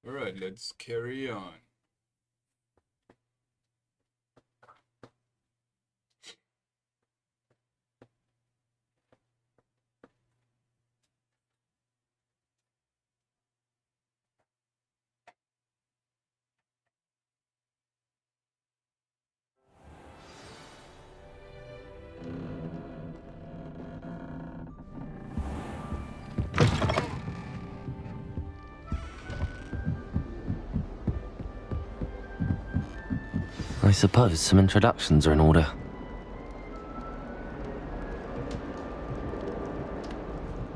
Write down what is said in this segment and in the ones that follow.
Alright, let's carry on. I suppose some introductions are in order.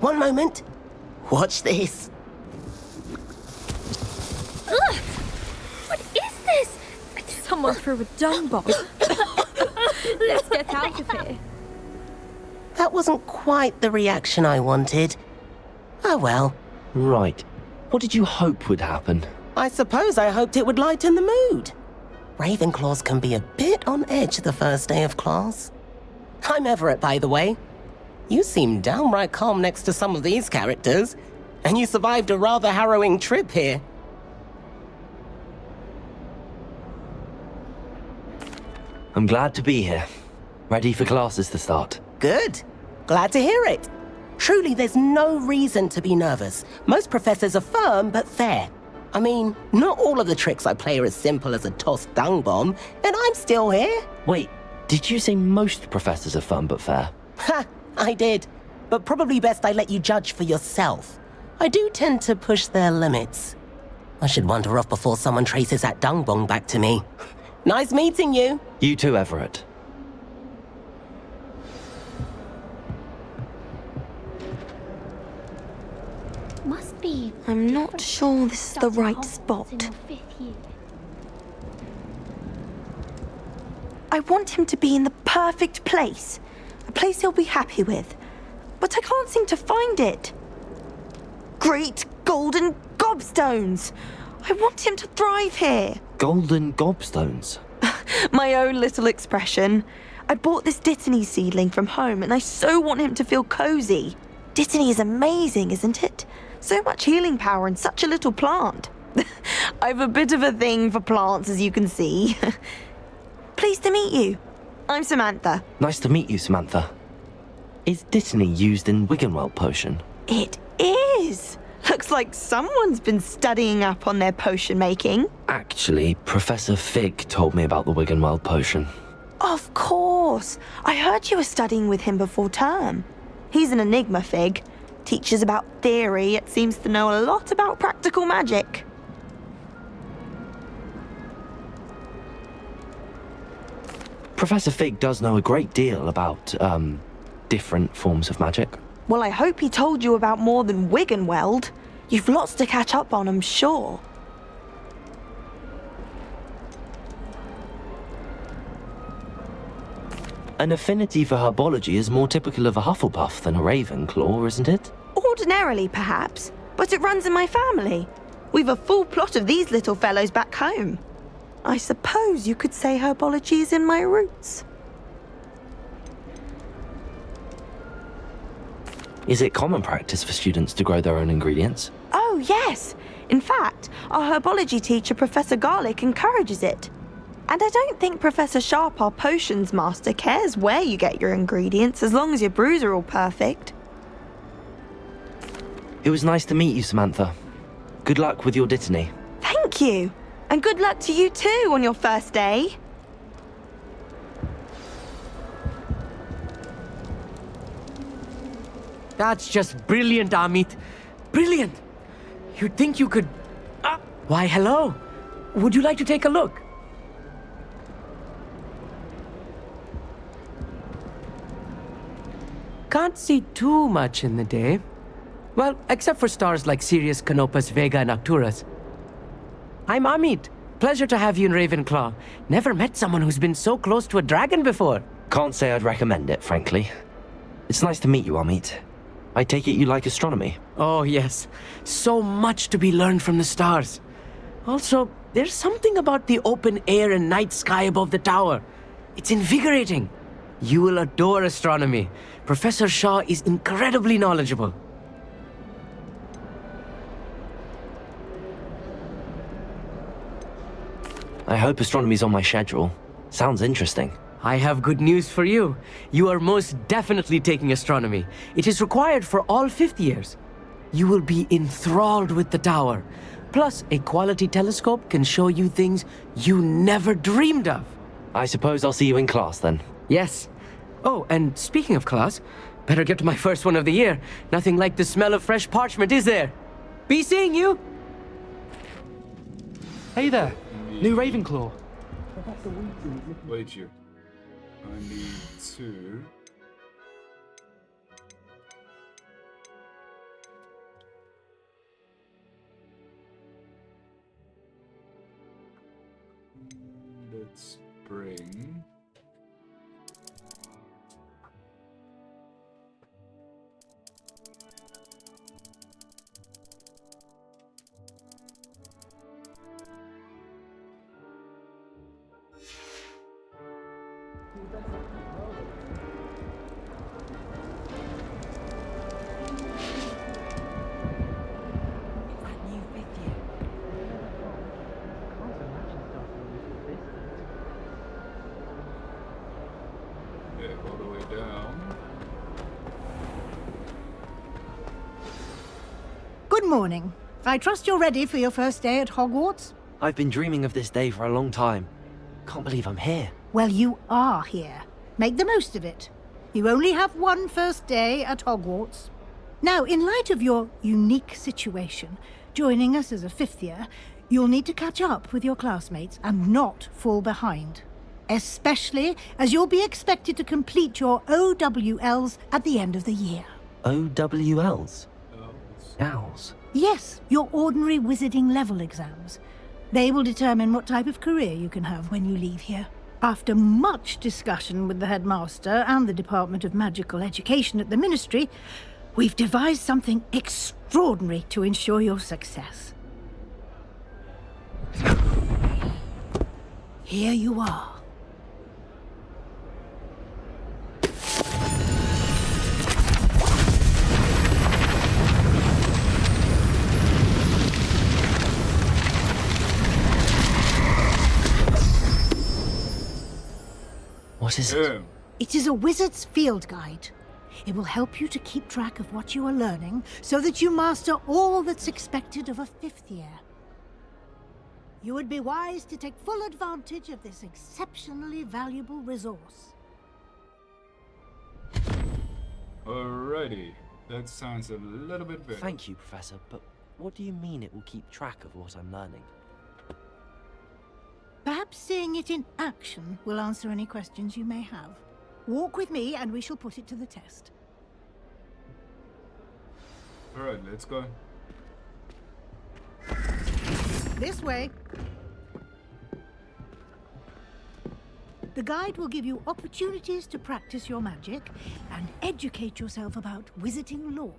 One moment. Watch this. Ugh! What is this? Someone threw a dung bomb. Let's get out of here. That wasn't quite the reaction I wanted. Oh well. Right. What did you hope would happen? I suppose I hoped it would lighten the mood. Ravenclaws can be a bit on edge the first day of class. I'm Everett, by the way. You seem downright calm next to some of these characters, and you survived a rather harrowing trip here. I'm glad to be here. Ready for classes to start. Good. Glad to hear it. Truly, there's no reason to be nervous. Most professors are firm but fair. I mean, not all of the tricks I play are as simple as a tossed dung bomb, and I'm still here. Wait, did you say most professors are fun but fair? Ha, I did. But probably best I let you judge for yourself. I do tend to push their limits. I should wander off before someone traces that dung bomb back to me. Nice meeting you. You too, Everett. Must be. I'm not sure this is the right spot. I want him to be in the perfect place. A place he'll be happy with. But I can't seem to find it. Great golden gobstones! I want him to thrive here. Golden gobstones. My own little expression. I bought this Dittany seedling from home and I so want him to feel cozy. Dittany is amazing, isn't it? So much healing power in such a little plant. I've a bit of a thing for plants, as you can see. Pleased to meet you. I'm Samantha. Nice to meet you, Samantha. Is Dittany used in Wiggenweld potion? It is. Looks like someone's been studying up on their potion making. Actually, Professor Fig told me about the Wiggenweld potion. Of course. I heard you were studying with him before term. He's an enigma, Fig. Teaches about theory, yet seems to know a lot about practical magic. Professor Fig does know a great deal about, different forms of magic. Well, I hope he told you about more than Wiggenweld. You've lots to catch up on, I'm sure. An affinity for herbology is more typical of a Hufflepuff than a Ravenclaw, isn't it? Ordinarily, perhaps, but it runs in my family. We've a full plot of these little fellows back home. I suppose you could say herbology is in my roots. Is it common practice for students to grow their own ingredients? Oh, yes. In fact, our herbology teacher, Professor Garlick, encourages it. And I don't think Professor Sharp, our potions master, cares where you get your ingredients as long as your brews are all perfect. It was nice to meet you, Samantha. Good luck with your Dittany. Thank you. And good luck to you too on your first day. That's just brilliant, Amit. Brilliant. You'd think you could... Why, hello. Would you like to take a look? Can't see too much in the day. Well, except for stars like Sirius, Canopus, Vega, and Arcturus. I'm Amit. Pleasure to have you in Ravenclaw. Never met someone who's been so close to a dragon before. Can't say I'd recommend it, frankly. It's nice to meet you, Amit. I take it you like astronomy. Oh, yes. So much to be learned from the stars. Also, there's something about the open air and night sky above the tower. It's invigorating. You will adore astronomy. Professor Shaw is incredibly knowledgeable. I hope astronomy's on my schedule. Sounds interesting. I have good news for you. You are most definitely taking astronomy. It is required for all fifth years. You will be enthralled with the tower. Plus, a quality telescope can show you things you never dreamed of. I suppose I'll see you in class then. Yes. Oh, and speaking of class, better get to my first one of the year. Nothing like the smell of fresh parchment, is there? Be seeing you! Hey there, new Ravenclaw. Wait here. I need two. Let's bring. Yeah, all the way down. Good morning. I trust you're ready for your first day at Hogwarts? I've been dreaming of this day for a long time. Can't believe I'm here. Well, you are here. Make the most of it. You only have one first day at Hogwarts. Now, in light of your unique situation, joining us as a fifth year, you'll need to catch up with your classmates and not fall behind. Especially as you'll be expected to complete your OWLs at the end of the year. OWLs? Owls. Yes, your ordinary wizarding level exams. They will determine what type of career you can have when you leave here. After much discussion with the headmaster and the Department of Magical Education at the Ministry, we've devised something extraordinary to ensure your success. Here you are. What is it? It is a wizard's field guide. It will help you to keep track of what you are learning so that you master all that's expected of a fifth year. You would be wise to take full advantage of this exceptionally valuable resource. Alrighty. That sounds a little bit better. Thank you, Professor, but what do you mean it will keep track of what I'm learning? Perhaps seeing it in action will answer any questions you may have. Walk with me and we shall put it to the test. Alright, let's go. This way. The guide will give you opportunities to practice your magic and educate yourself about wizarding lore.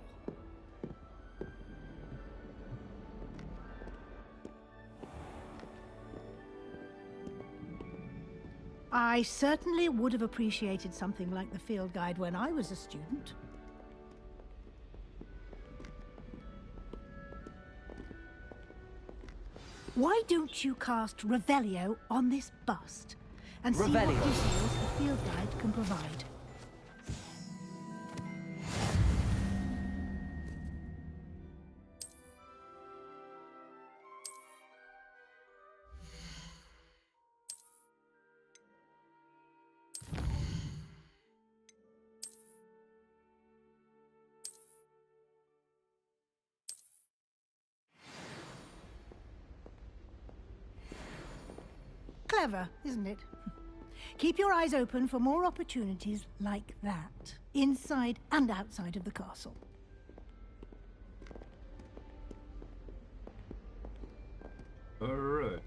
I certainly would have appreciated something like the field guide when I was a student. Why don't you cast Revelio on this bust and see what Revelio. details the field guide can provide? Clever, isn't it? Keep your eyes open for more opportunities like that, inside and outside of the castle. Alright.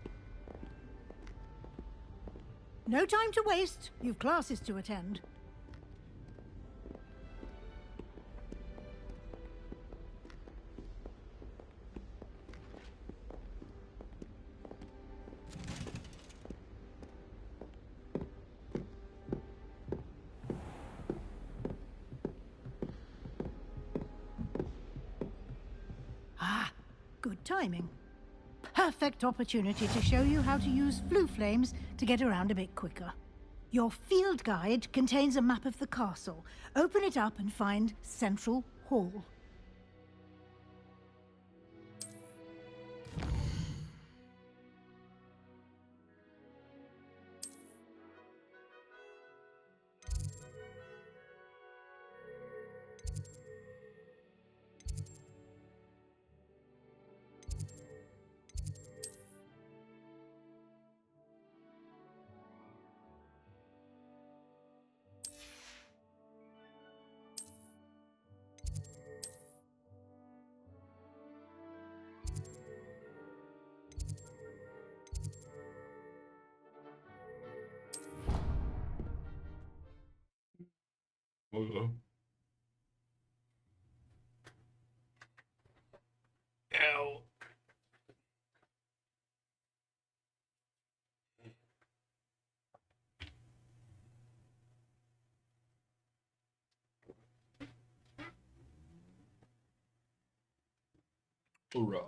No time to waste. You've classes to attend. Good timing. perfect opportunity to show you how to use flue flames to get around a bit quicker. Your field guide contains a map of the castle. Open it up and find Central Hall. Hello. Ow. Hoorah.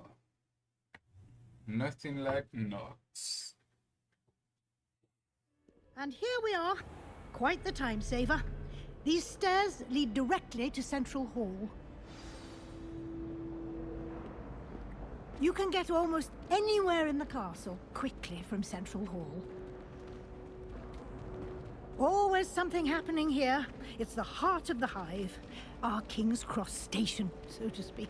Nothing like knots. And here we are. Quite the time saver. These stairs lead directly to Central Hall. You can get almost anywhere in the castle quickly from Central Hall. Always something happening here. It's the heart of the hive. Our King's Cross station, so to speak.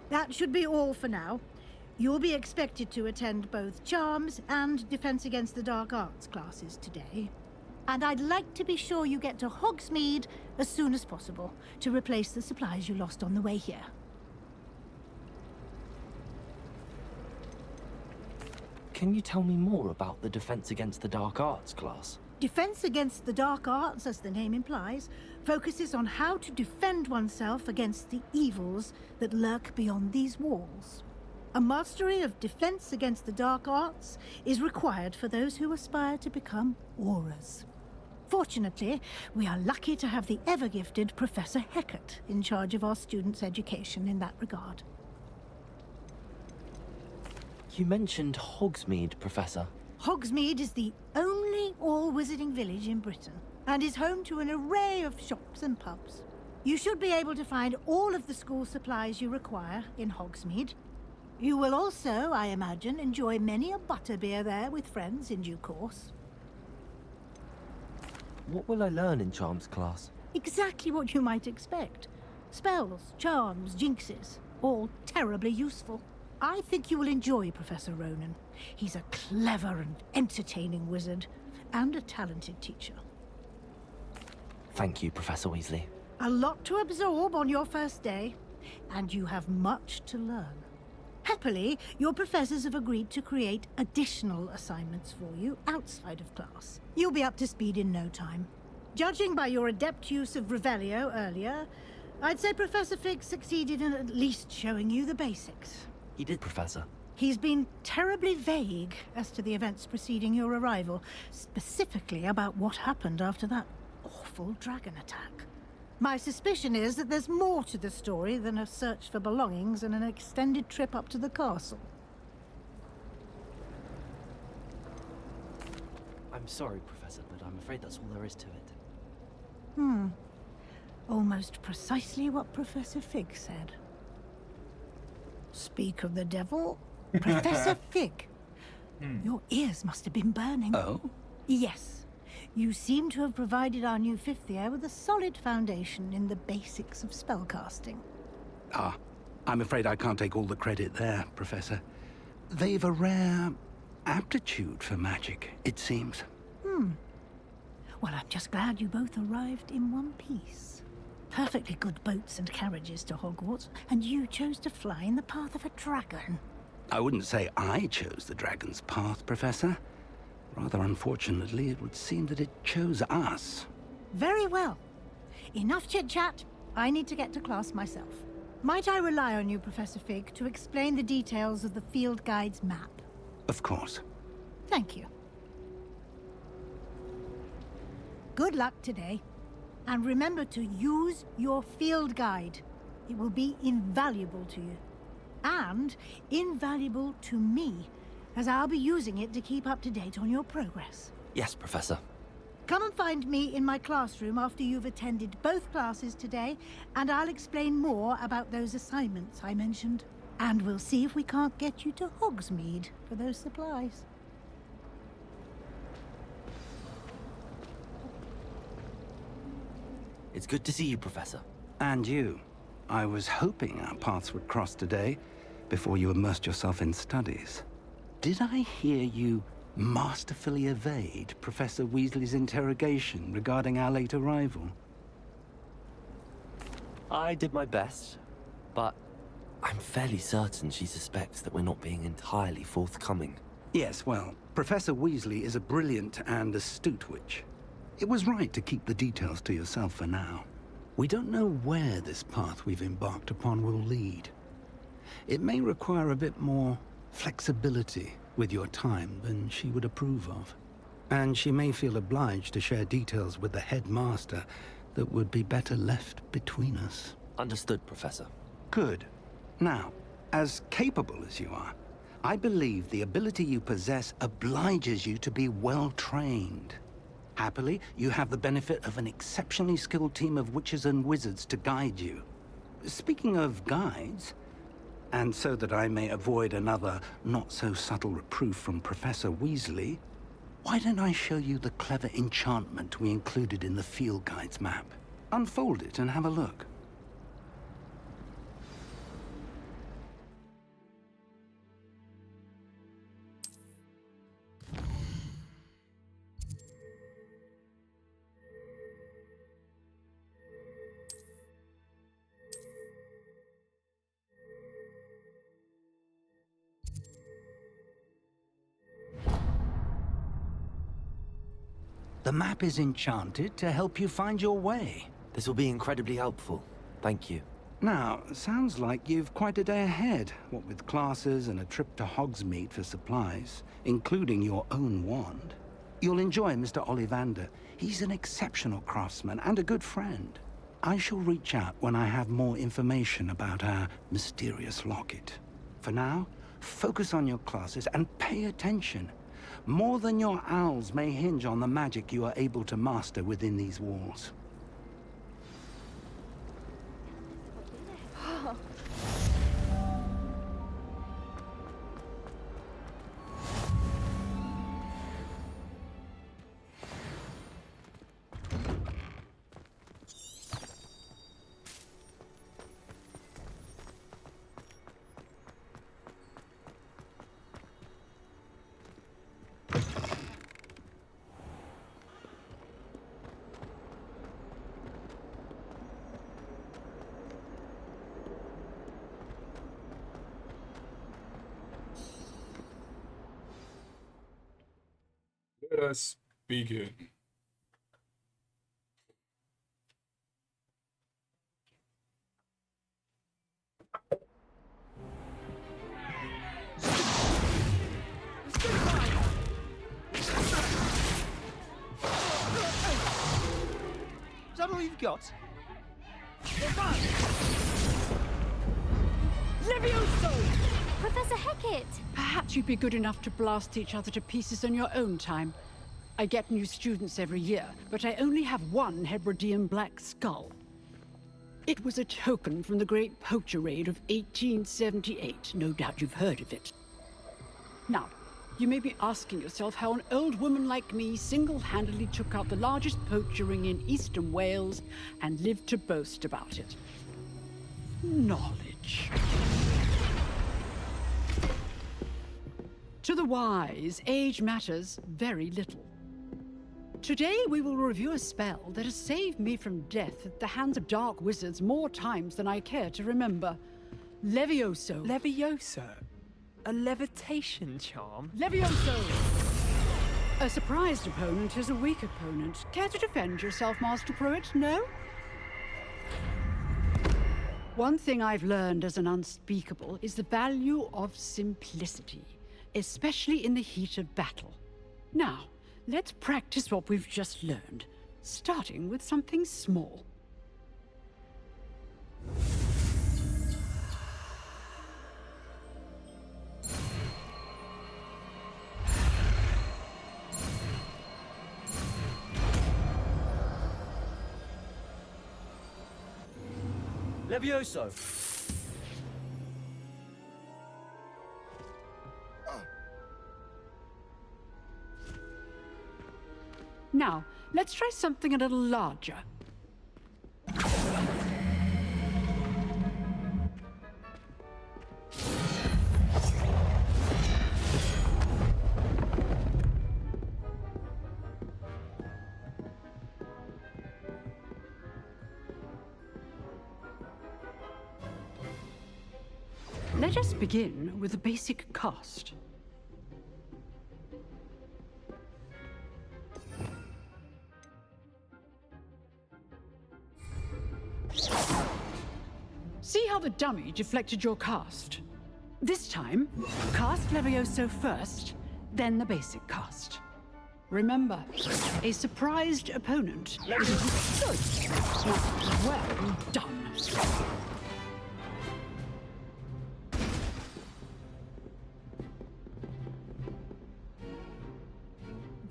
That should be all for now. You'll be expected to attend both Charms and Defense Against the Dark Arts classes today. And I'd like to be sure you get to Hogsmeade as soon as possible to replace the supplies you lost on the way here. Can you tell me more about the Defense Against the Dark Arts class? Defense Against the Dark Arts, as the name implies, focuses on how to defend oneself against the evils that lurk beyond these walls. A mastery of Defense Against the Dark Arts is required for those who aspire to become Auras. Fortunately, we are lucky to have the ever-gifted Professor Hecat in charge of our students' education in that regard. You mentioned Hogsmeade, Professor. Hogsmeade is the only all-wizarding village in Britain and is home to an array of shops and pubs. You should be able to find all of the school supplies you require in Hogsmeade. You will also, I imagine, enjoy many a butterbeer there with friends in due course. What will I learn in Charms class? Exactly what you might expect. Spells, charms, jinxes, all terribly useful. I think you will enjoy Professor Ronan. He's a clever and entertaining wizard, and a talented teacher. Thank you, Professor Weasley. A lot to absorb on your first day, and you have much to learn. Happily, your professors have agreed to create additional assignments for you outside of class. You'll be up to speed in no time. Judging by your adept use of Revelio earlier, I'd say Professor Fig succeeded in at least showing you the basics. He did, Professor. He's been terribly vague as to the events preceding your arrival, specifically about what happened after that awful dragon attack. My suspicion is that there's more to the story than a search for belongings and an extended trip up to the castle. I'm sorry, Professor, but I'm afraid that's all there is to it. Almost precisely what Professor Fig said. Speak of the devil, Professor Fig. Your ears must have been burning. Oh? Yes. You seem to have provided our new fifth year with a solid foundation in the basics of spellcasting. Ah, I'm afraid I can't take all the credit there, Professor. They've a rare aptitude for magic, it seems. Well, I'm just glad you both arrived in one piece. Perfectly good boats and carriages to Hogwarts, and you chose to fly in the path of a dragon. I wouldn't say I chose the dragon's path, Professor. Rather unfortunately, it would seem that it chose us. Very well. Enough chit-chat. I need to get to class myself. Might I rely on you, Professor Fig, to explain the details of the field guide's map? Of course. Thank you. Good luck today. And remember to use your field guide. It will be invaluable to you. And invaluable to me, as I'll be using it to keep up to date on your progress. Yes, Professor. Come and find me in my classroom after you've attended both classes today, and I'll explain more about those assignments I mentioned. And we'll see if we can't get you to Hogsmeade for those supplies. It's good to see you, Professor. And you. I was hoping our paths would cross today, before you immersed yourself in studies. Did I hear you masterfully evade Professor Weasley's interrogation regarding our late arrival? I did my best, but I'm fairly certain she suspects that we're not being entirely forthcoming. Yes, well, Professor Weasley is a brilliant and astute witch. It was right to keep the details to yourself for now. We don't know where this path we've embarked upon will lead. It may require a bit more flexibility with your time than she would approve of. And she may feel obliged to share details with the headmaster that would be better left between us. Understood, Professor. Good. Now, as capable as you are, I believe the ability you possess obliges you to be well trained. Happily, you have the benefit of an exceptionally skilled team of witches and wizards to guide you. Speaking of guides, and so that I may avoid another not-so-subtle reproof from Professor Weasley, why don't I show you the clever enchantment we included in the field guide's map? Unfold it and have a look. The map is enchanted to help you find your way. This will be incredibly helpful. Thank you. Now, sounds like you've quite a day ahead, what with classes and a trip to Hogsmeade for supplies, including your own wand. You'll enjoy Mr. Ollivander. He's an exceptional craftsman and a good friend. I shall reach out when I have more information about our mysterious locket. For now, focus on your classes and pay attention. More than your owls may hinge on the magic you are able to master within these walls. Let us begin. Is that all you've got? Levioso! Professor Hecat! Perhaps you'd be good enough to blast each other to pieces on your own time. I get new students every year, but I only have one Hebridean black skull. It was a token from the Great Poacher Raid of 1878. No doubt you've heard of it. Now, you may be asking yourself how an old woman like me single-handedly took out the largest poacher ring in eastern Wales and lived to boast about it. Knowledge. To the wise, age matters very little. Today we will review a spell that has saved me from death at the hands of dark wizards more times than I care to remember. Levioso. Levioso? A levitation charm? Levioso! A surprised opponent is a weak opponent. Care to defend yourself, Master Pruitt? No? One thing I've learned as an unspeakable is the value of simplicity, especially in the heat of battle. Now, let's practice what we've just learned, starting with something small. Levioso! Now, let's try something a little larger. Let us begin with a basic cast. See how the dummy deflected your cast? This time, cast Levioso first, then the basic cast. Remember, a surprised opponent is good. Now, well done.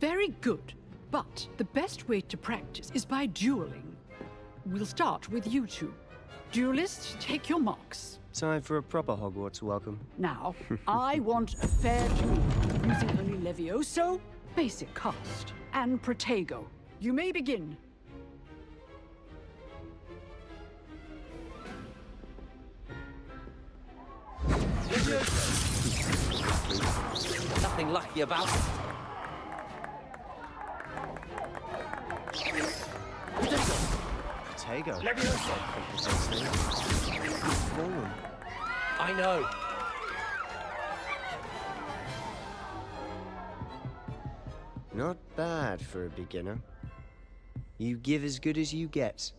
Very good, but the best way to practice is by dueling. We'll start with you two. Duelists, take your marks. Time for a proper Hogwarts welcome. Now, I want a fair duel, using only Levioso, basic cast, and Protego. You may begin. Nothing lucky about it. Protego. I know. Not bad for a beginner. You give as good as you get.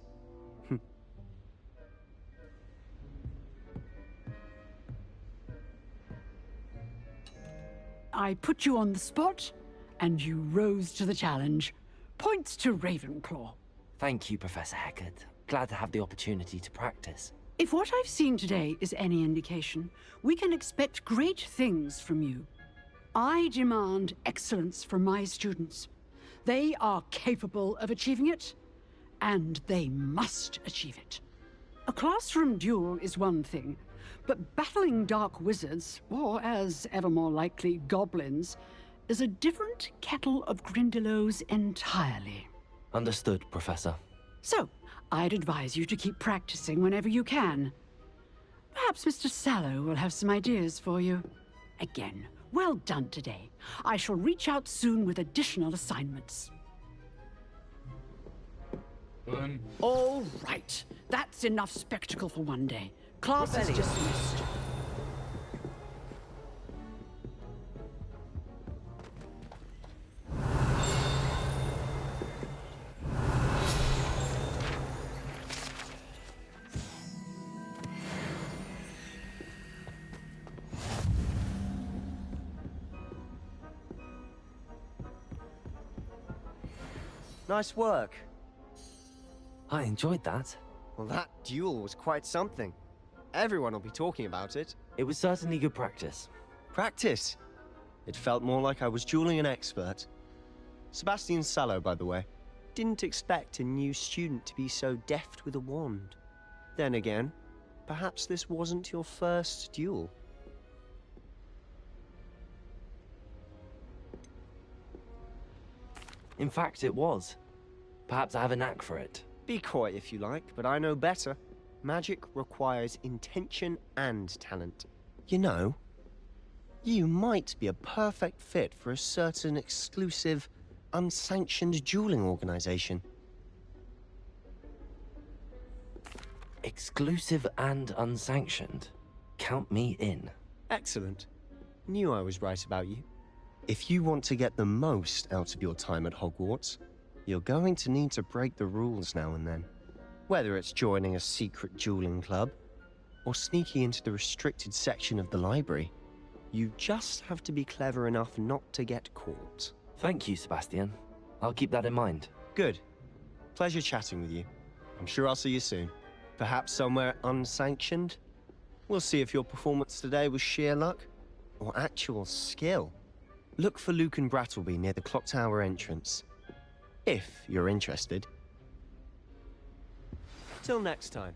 I put you on the spot, and you rose to the challenge. Points to Ravenclaw. Thank you, Professor Hecat. Glad to have the opportunity to practice. If what I've seen today is any indication, we can expect great things from you. I demand excellence from my students. They are capable of achieving it, and they must achieve it. A classroom duel is one thing, but battling dark wizards, or as ever more likely, goblins, is a different kettle of Grindylows entirely. Understood, Professor. So, I'd advise you to keep practicing whenever you can. Perhaps Mr. Sallow will have some ideas for you. Again, well done today. I shall reach out soon with additional assignments. All right. That's enough spectacle for one day. Class is dismissed. Nice work. I enjoyed that. Well, that duel was quite something. Everyone will be talking about it. It was certainly good practice. Practice? It felt more like I was dueling an expert. Sebastian Sallow, by the way. Didn't expect a new student to be so deft with a wand. Then again, perhaps this wasn't your first duel. In fact, it was. Perhaps I have a knack for it. Be coy if you like, but I know better. Magic requires intention and talent. You know, you might be a perfect fit for a certain exclusive, unsanctioned dueling organization. Exclusive and unsanctioned. Count me in. Excellent. Knew I was right about you. If you want to get the most out of your time at Hogwarts, you're going to need to break the rules now and then. Whether it's joining a secret dueling club, or sneaking into the restricted section of the library, you just have to be clever enough not to get caught. Thank you, Sebastian. I'll keep that in mind. Good. Pleasure chatting with you. I'm sure I'll see you soon. Perhaps somewhere unsanctioned? We'll see if your performance today was sheer luck, or actual skill. Look for Luke and Brattleby near the clock tower entrance. If you're interested. Till next time.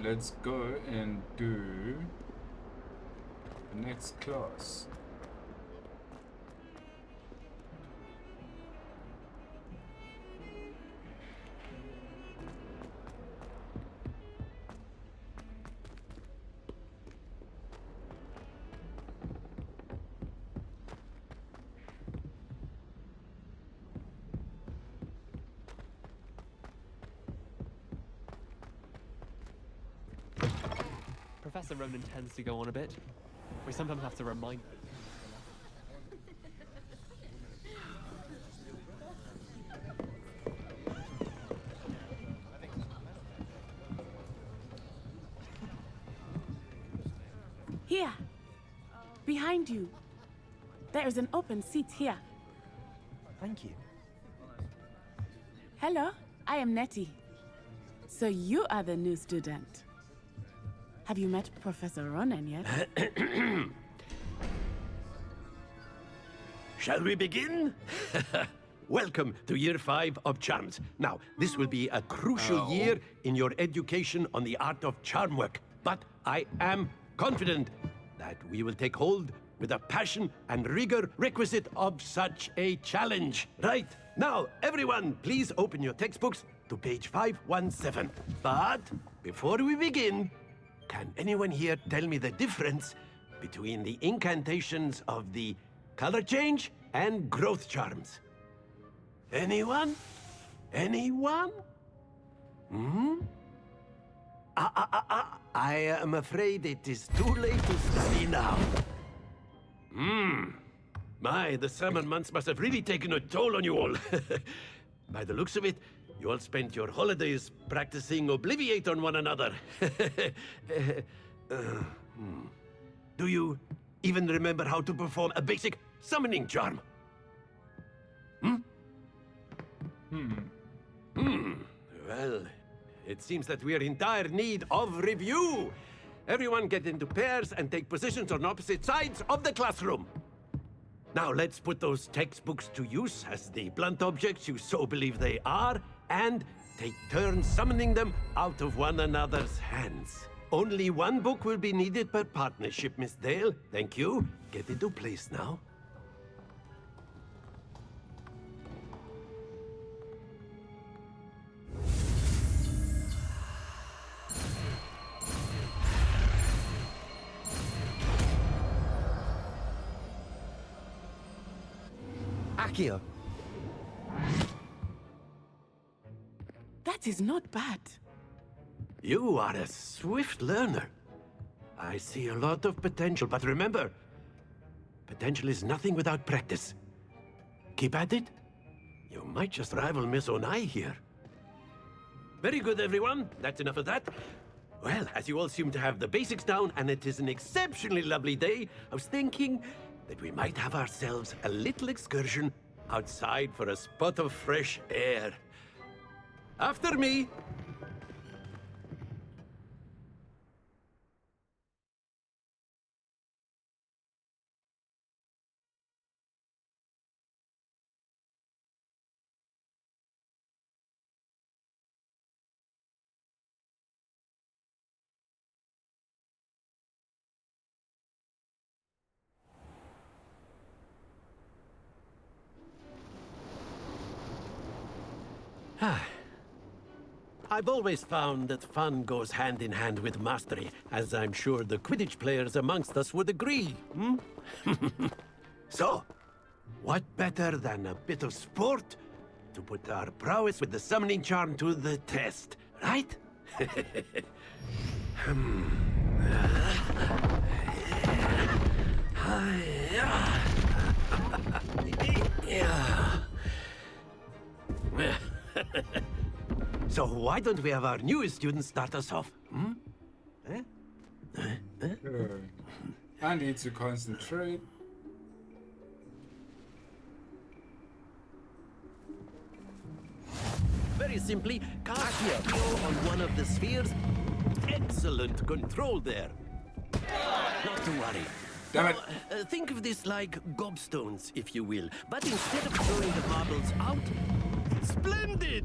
let's go and do the next class. Professor Ronan tends to go on a bit. We sometimes have to remind him. Here. Behind you. There is an open seat here. Thank you. Hello, I am Nettie. So you are the new student. Have you met Professor Ronan yet? Shall we begin? Welcome to Year 5 of Charms. Now, this will be a crucial year in your education on the art of charm work. But I am confident that we will take hold with the passion and rigor requisite of such a challenge. Right, now, everyone, please open your textbooks to page 517. But before we begin, can anyone here tell me the difference between the incantations of the color change and growth charms? Anyone? Anyone? Hmm? I am afraid it is too late to study now. The summer months must have really taken a toll on you all. By the looks of it, you all spent your holidays practicing Obliviate on one another. Do you even remember how to perform a basic summoning charm? Well, it seems that we are in dire need of review. Everyone get into pairs and take positions on opposite sides of the classroom. Now let's put those textbooks to use as the blunt objects you so believe they are, and take turns summoning them out of one another's hands. Only one book will be needed per partnership, Miss Dale. Thank you. Get into place now. Accio. That is not bad. You are a swift learner. I see a lot of potential, but remember, potential is nothing without practice. Keep at it. You might just rival Miss Onai here. Very good, everyone. That's enough of that. Well, as you all seem to have the basics down, and it is an exceptionally lovely day, I was thinking that we might have ourselves a little excursion outside for a spot of fresh air. After me. I've always found that fun goes hand in hand with mastery, as I'm sure the Quidditch players amongst us would agree, So, what better than a bit of sport to put our prowess with the summoning charm to the test, right? So why don't we have our newest student start us off? I need to concentrate. Very simply, cast Accio on one of the spheres. Excellent control there. Not to worry. Damn it. Now, think of this like gobstones, if you will. But instead of throwing the marbles out, splendid!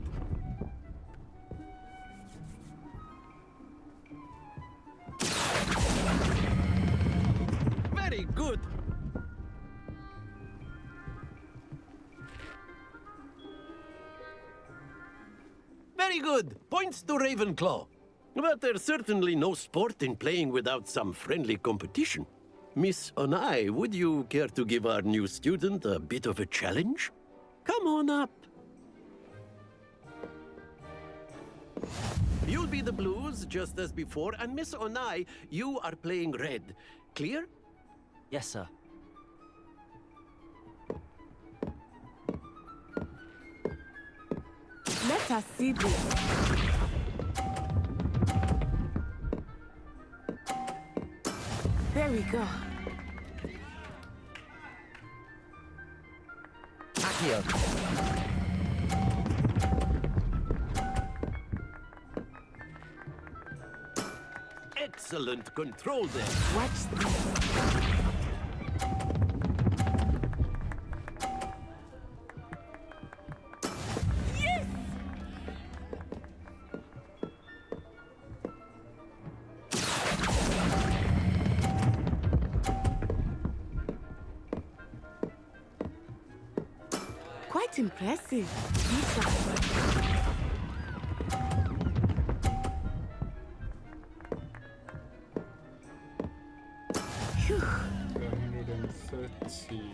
Very good. Points to Ravenclaw. But there's certainly no sport in playing without some friendly competition. Miss Onai, would you care to give our new student a bit of a challenge? Come on up. You'll be the blues, just as before, and Miss Onai, you are playing red. Clear? Yes, sir. Let us see this. There we go. Accio. Excellent control there. Watch this. Yes! Quite impressive. Phew. 130.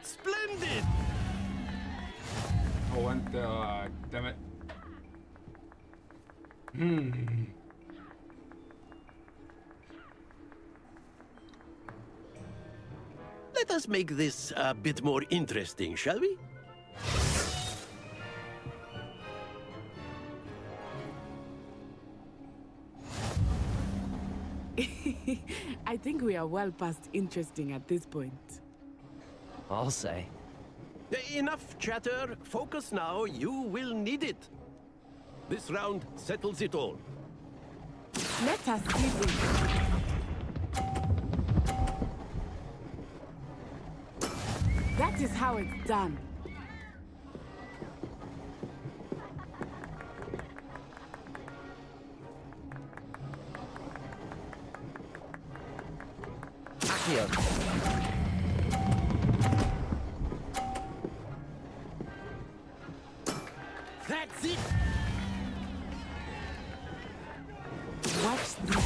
Splendid! I want the... damn it. Let us make this a bit more interesting, shall we? I think we are well past interesting at this point. I'll say. Enough chatter. Focus now. You will need it. This round settles it all. Let us see this. That is how it's done. Accio. That's it! Watch this.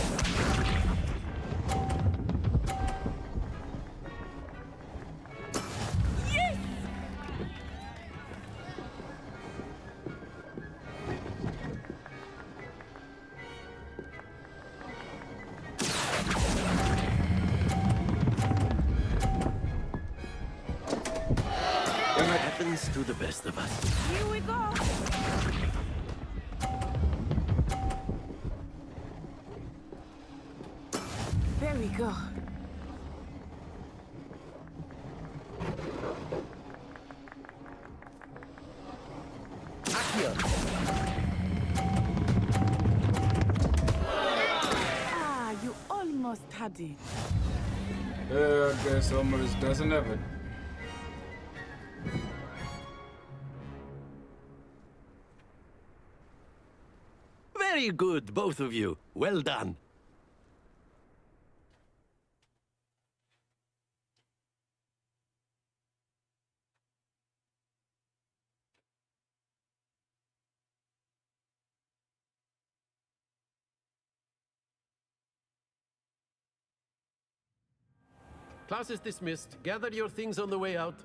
Yes! It happens to the best of us. Here we go. There we go. Accio. Ah, you almost had it. I guess almost doesn't have it. Very good, both of you. Well done. Class is dismissed. Gather your things on the way out.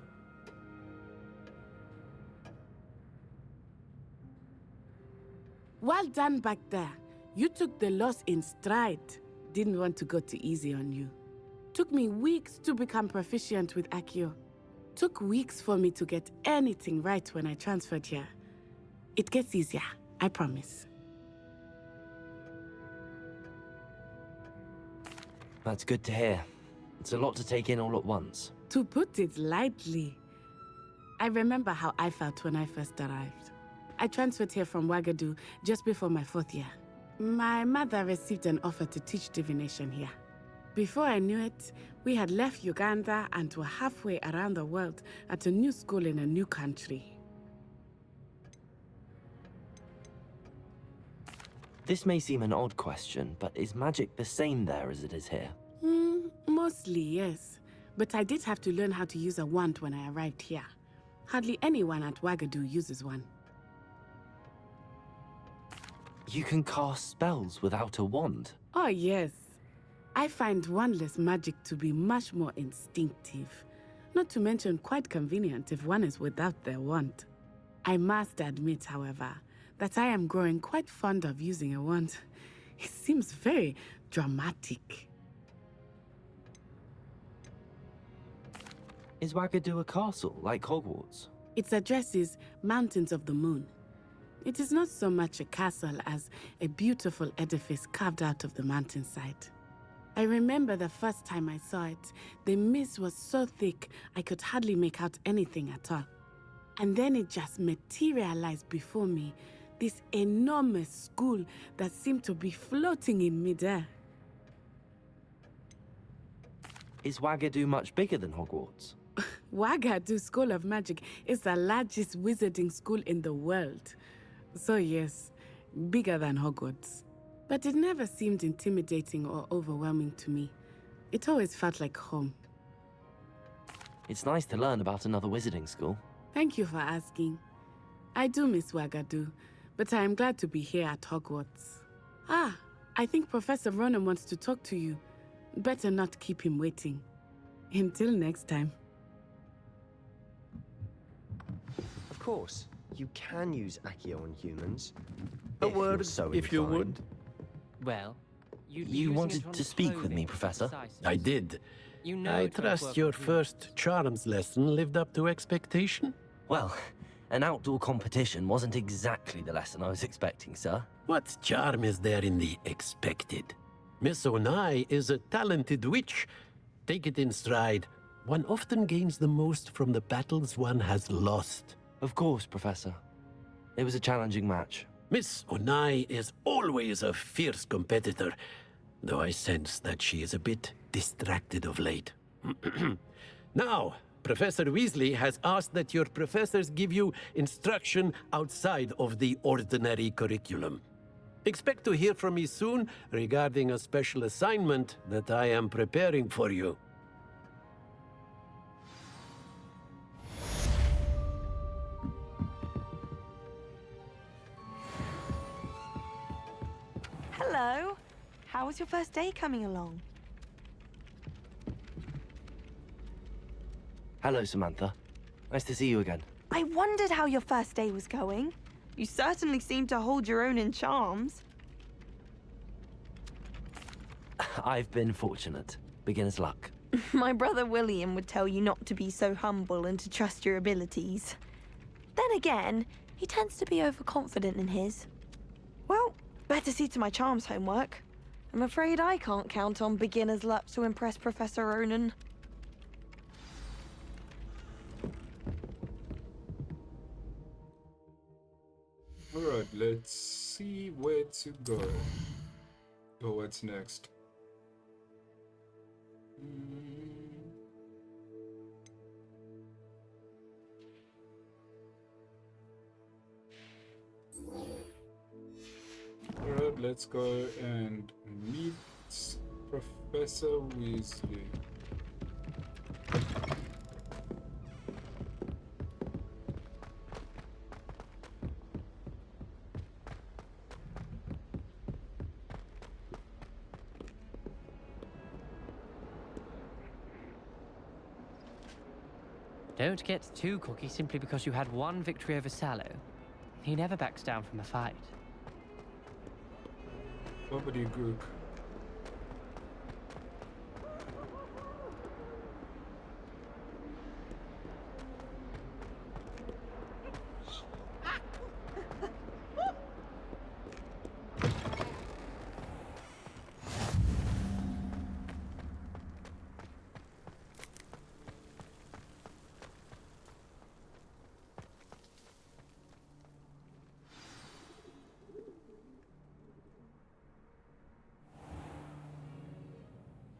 Well done back there. You took the loss in stride. Didn't want to go too easy on you. Took me weeks to become proficient with Accio. Took weeks for me to get anything right when I transferred here. It gets easier, I promise. That's good to hear. It's a lot to take in all at once. To put it lightly, I remember how I felt when I first arrived. I transferred here from Ouagadougou just before my 4th year. My mother received an offer to teach divination here. Before I knew it, we had left Uganda and were halfway around the world at a new school in a new country. This may seem an odd question, but is magic the same there as it is here? Mostly, yes. But I did have to learn how to use a wand when I arrived here. Hardly anyone at Wagadu uses one. You can cast spells without a wand. Oh, yes. I find wandless magic to be much more instinctive. Not to mention quite convenient if one is without their wand. I must admit, however, that I am growing quite fond of using a wand. It seems very dramatic. Is Wagadu a castle, like Hogwarts? Its address is Mountains of the Moon. It is not so much a castle as a beautiful edifice carved out of the mountainside. I remember the first time I saw it, the mist was so thick I could hardly make out anything at all. And then it just materialized before me, this enormous school that seemed to be floating in midair. Is Wagadu much bigger than Hogwarts? Wagadu School of Magic is the largest wizarding school in the world. So yes, bigger than Hogwarts. But it never seemed intimidating or overwhelming to me. It always felt like home. It's nice to learn about another wizarding school. Thank you for asking. I do miss Wagadu, but I am glad to be here at Hogwarts. Ah, I think Professor Ronan wants to talk to you. Better not keep him waiting. Until next time. Of course, you can use Accio on humans. A you're word, so if you inclined. would. Well, You wanted to speak with me, Professor? I did. You know I it won't trust work your with you. first charms lesson lived up to expectation. Well, an outdoor competition wasn't exactly the lesson I was expecting, sir. What charm is there in the expected? Miss Onai is a talented witch. Take it in stride. One often gains the most from the battles one has lost. Of course, Professor. It was a challenging match. Miss Onai is always a fierce competitor, though I sense that she is a bit distracted of late. Now, Professor Weasley has asked that your professors give you instruction outside of the ordinary curriculum. Expect to hear from me soon regarding a special assignment that I am preparing for you. Hello. How was your first day coming along? Hello, Samantha. Nice to see you again. I wondered how your first day was going. You certainly seem to hold your own in charms. I've been fortunate. Beginner's luck. My brother William would tell you not to be so humble and to trust your abilities. Then again, he tends to be overconfident in his. Well, better see to my charms homework. I'm afraid I can't count on beginner's luck to impress Professor Ronan. Alright, let's see where to go. Oh, what's next? Alright, let's go and meet Professor Weasley. Don't get too cocky simply because you had one victory over Sallow. He never backs down from a fight. Nobody Gook.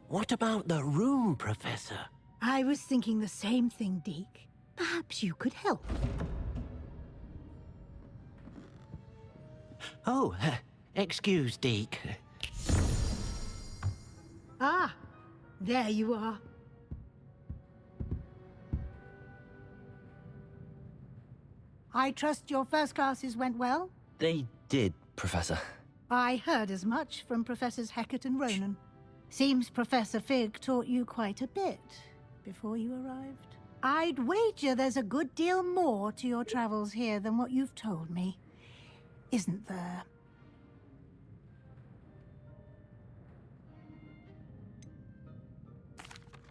What about the room, Professor? I was thinking the same thing, Deke. Perhaps you could help. Oh, excuse, Deke. Ah, There you are. I trust your first classes went well? They did, Professor. I heard as much from Professors Hecat and Ronan. Seems Professor Fig taught you quite a bit before you arrived. I'd wager there's a good deal more to your travels here than what you've told me. Isn't there?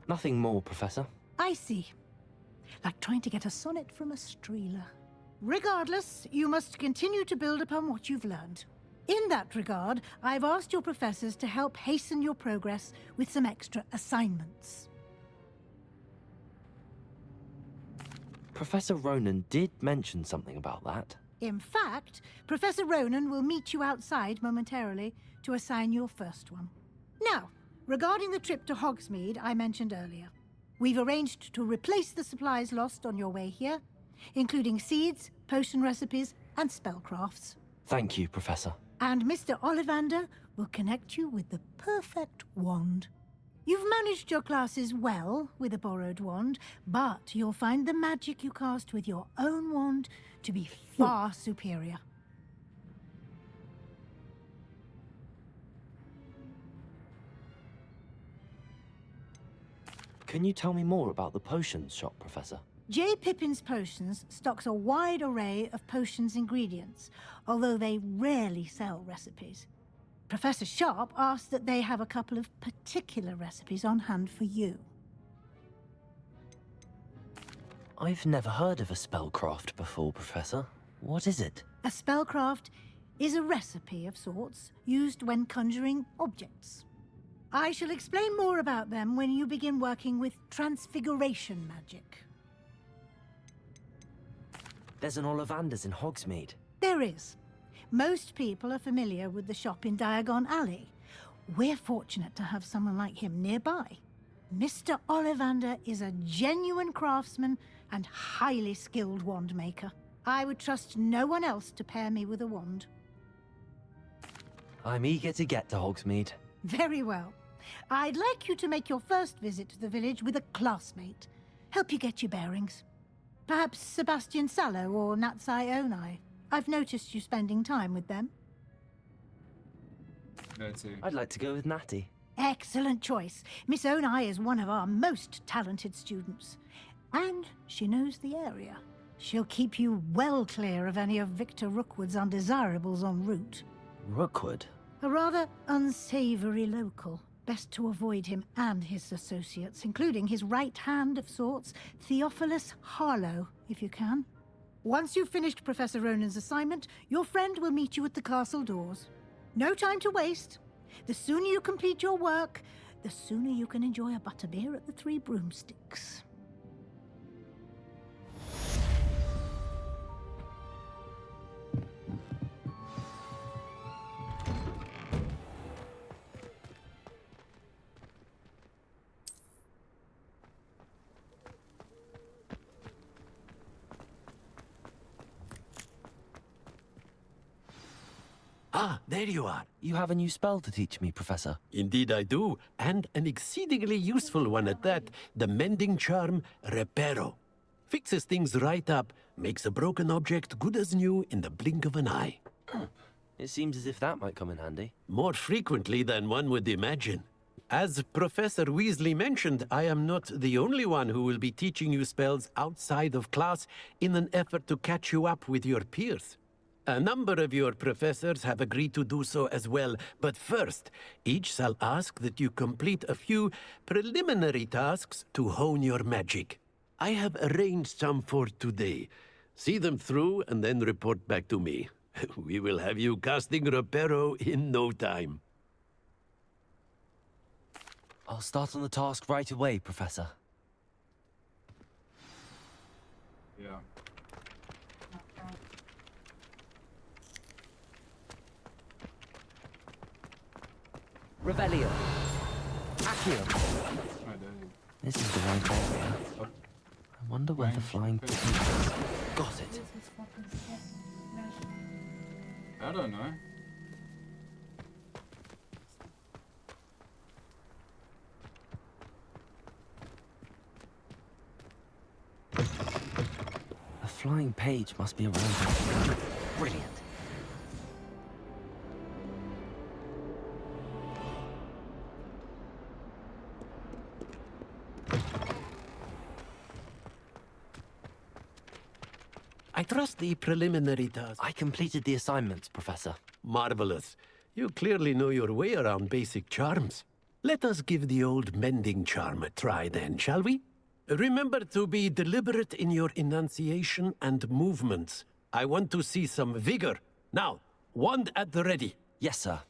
Nothing more, Professor. I see. Like trying to get a sonnet from a streeler. Regardless, you must continue to build upon what you've learned. In that regard, I've asked your professors to help hasten your progress with some extra assignments. Professor Ronan did mention something about that. In fact, Professor Ronan will meet you outside momentarily to assign your first one. Now, regarding the trip to Hogsmeade I mentioned earlier, we've arranged to replace the supplies lost on your way here, including seeds, potion recipes, and spellcrafts. Thank you, Professor. And Mr. Ollivander will connect you with the perfect wand. You've managed your classes well with a borrowed wand, but you'll find the magic you cast with your own wand to be far superior. Can you tell me more about the potions shop, Professor? J. Pippin's Potions stocks a wide array of potions ingredients, although they rarely sell recipes. Professor Sharp asked that they have a couple of particular recipes on hand for you. I've never heard of a spellcraft before, Professor. What is it? A spellcraft is a recipe of sorts used when conjuring objects. I shall explain more about them when you begin working with transfiguration magic. There's an Ollivander's in Hogsmeade. There is. Most people are familiar with the shop in Diagon Alley. We're fortunate to have someone like him nearby. Mr. Ollivander is a genuine craftsman and highly skilled wand maker. I would trust no one else to pair me with a wand. I'm eager to get to Hogsmeade. Very well. I'd like you to make your first visit to the village with a classmate. Help you get your bearings. Perhaps Sebastian Sallow or Natsai Onai. I've noticed you spending time with them. I'd like to go with Natty. Excellent choice. Miss Onai is one of our most talented students. And she knows the area. She'll keep you well clear of any of Victor Rookwood's undesirables en route. Rookwood? A rather unsavory local. Best to avoid him and his associates, including his right hand of sorts, Theophilus Harlow, if you can. Once you've finished Professor Ronan's assignment, your friend will meet you at the castle doors. No time to waste. The sooner you complete your work, the sooner you can enjoy a butterbeer at the Three Broomsticks. Ah, there you are. You have a new spell to teach me, Professor. Indeed I do, and an exceedingly useful one at that. The mending charm, Reparo. Fixes things right up, makes a broken object good as new in the blink of an eye. It seems as if that might come in handy. More frequently than one would imagine. As Professor Weasley mentioned, I am not the only one who will be teaching you spells outside of class in an effort to catch you up with your peers. A number of your professors have agreed to do so as well, but first, each shall ask that you complete a few preliminary tasks to hone your magic. I have arranged some for today. See them through and then report back to me. We will have you casting Reparo in no time. I'll start on the task right away, Professor. Yeah. Revelio. Accio. This is the right area. I wonder where the flying pig is. Got it. I don't know. flying page must be around here. Brilliant. I trust the preliminary task. I completed the assignments, Professor. Marvelous. You clearly know your way around basic charms. Let us give the old mending charm a try then, shall we? Remember to be deliberate in your enunciation and movements. I want to see some vigor. Now, wand at the ready. Yes, sir.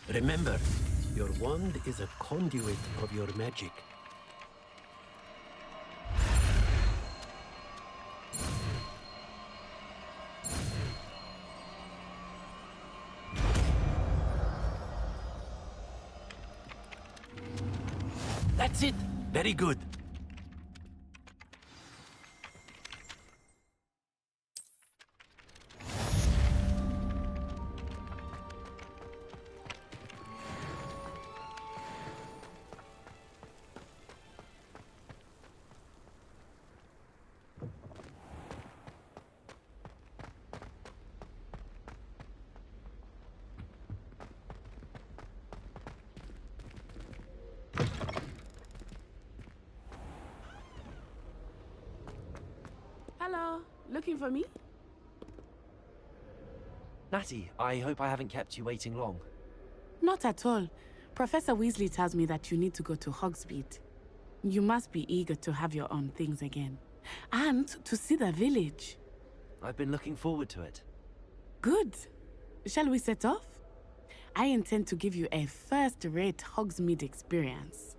Remember, your wand is a conduit of your magic. That's it. Very good. Hello, looking for me? Natty, I hope I haven't kept you waiting long. Not at all. Professor Weasley tells me that you need to go to Hogsmeade. You must be eager to have your own things again. And to see the village. I've been looking forward to it. Good. Shall we set off? I intend to give you a first-rate Hogsmeade experience.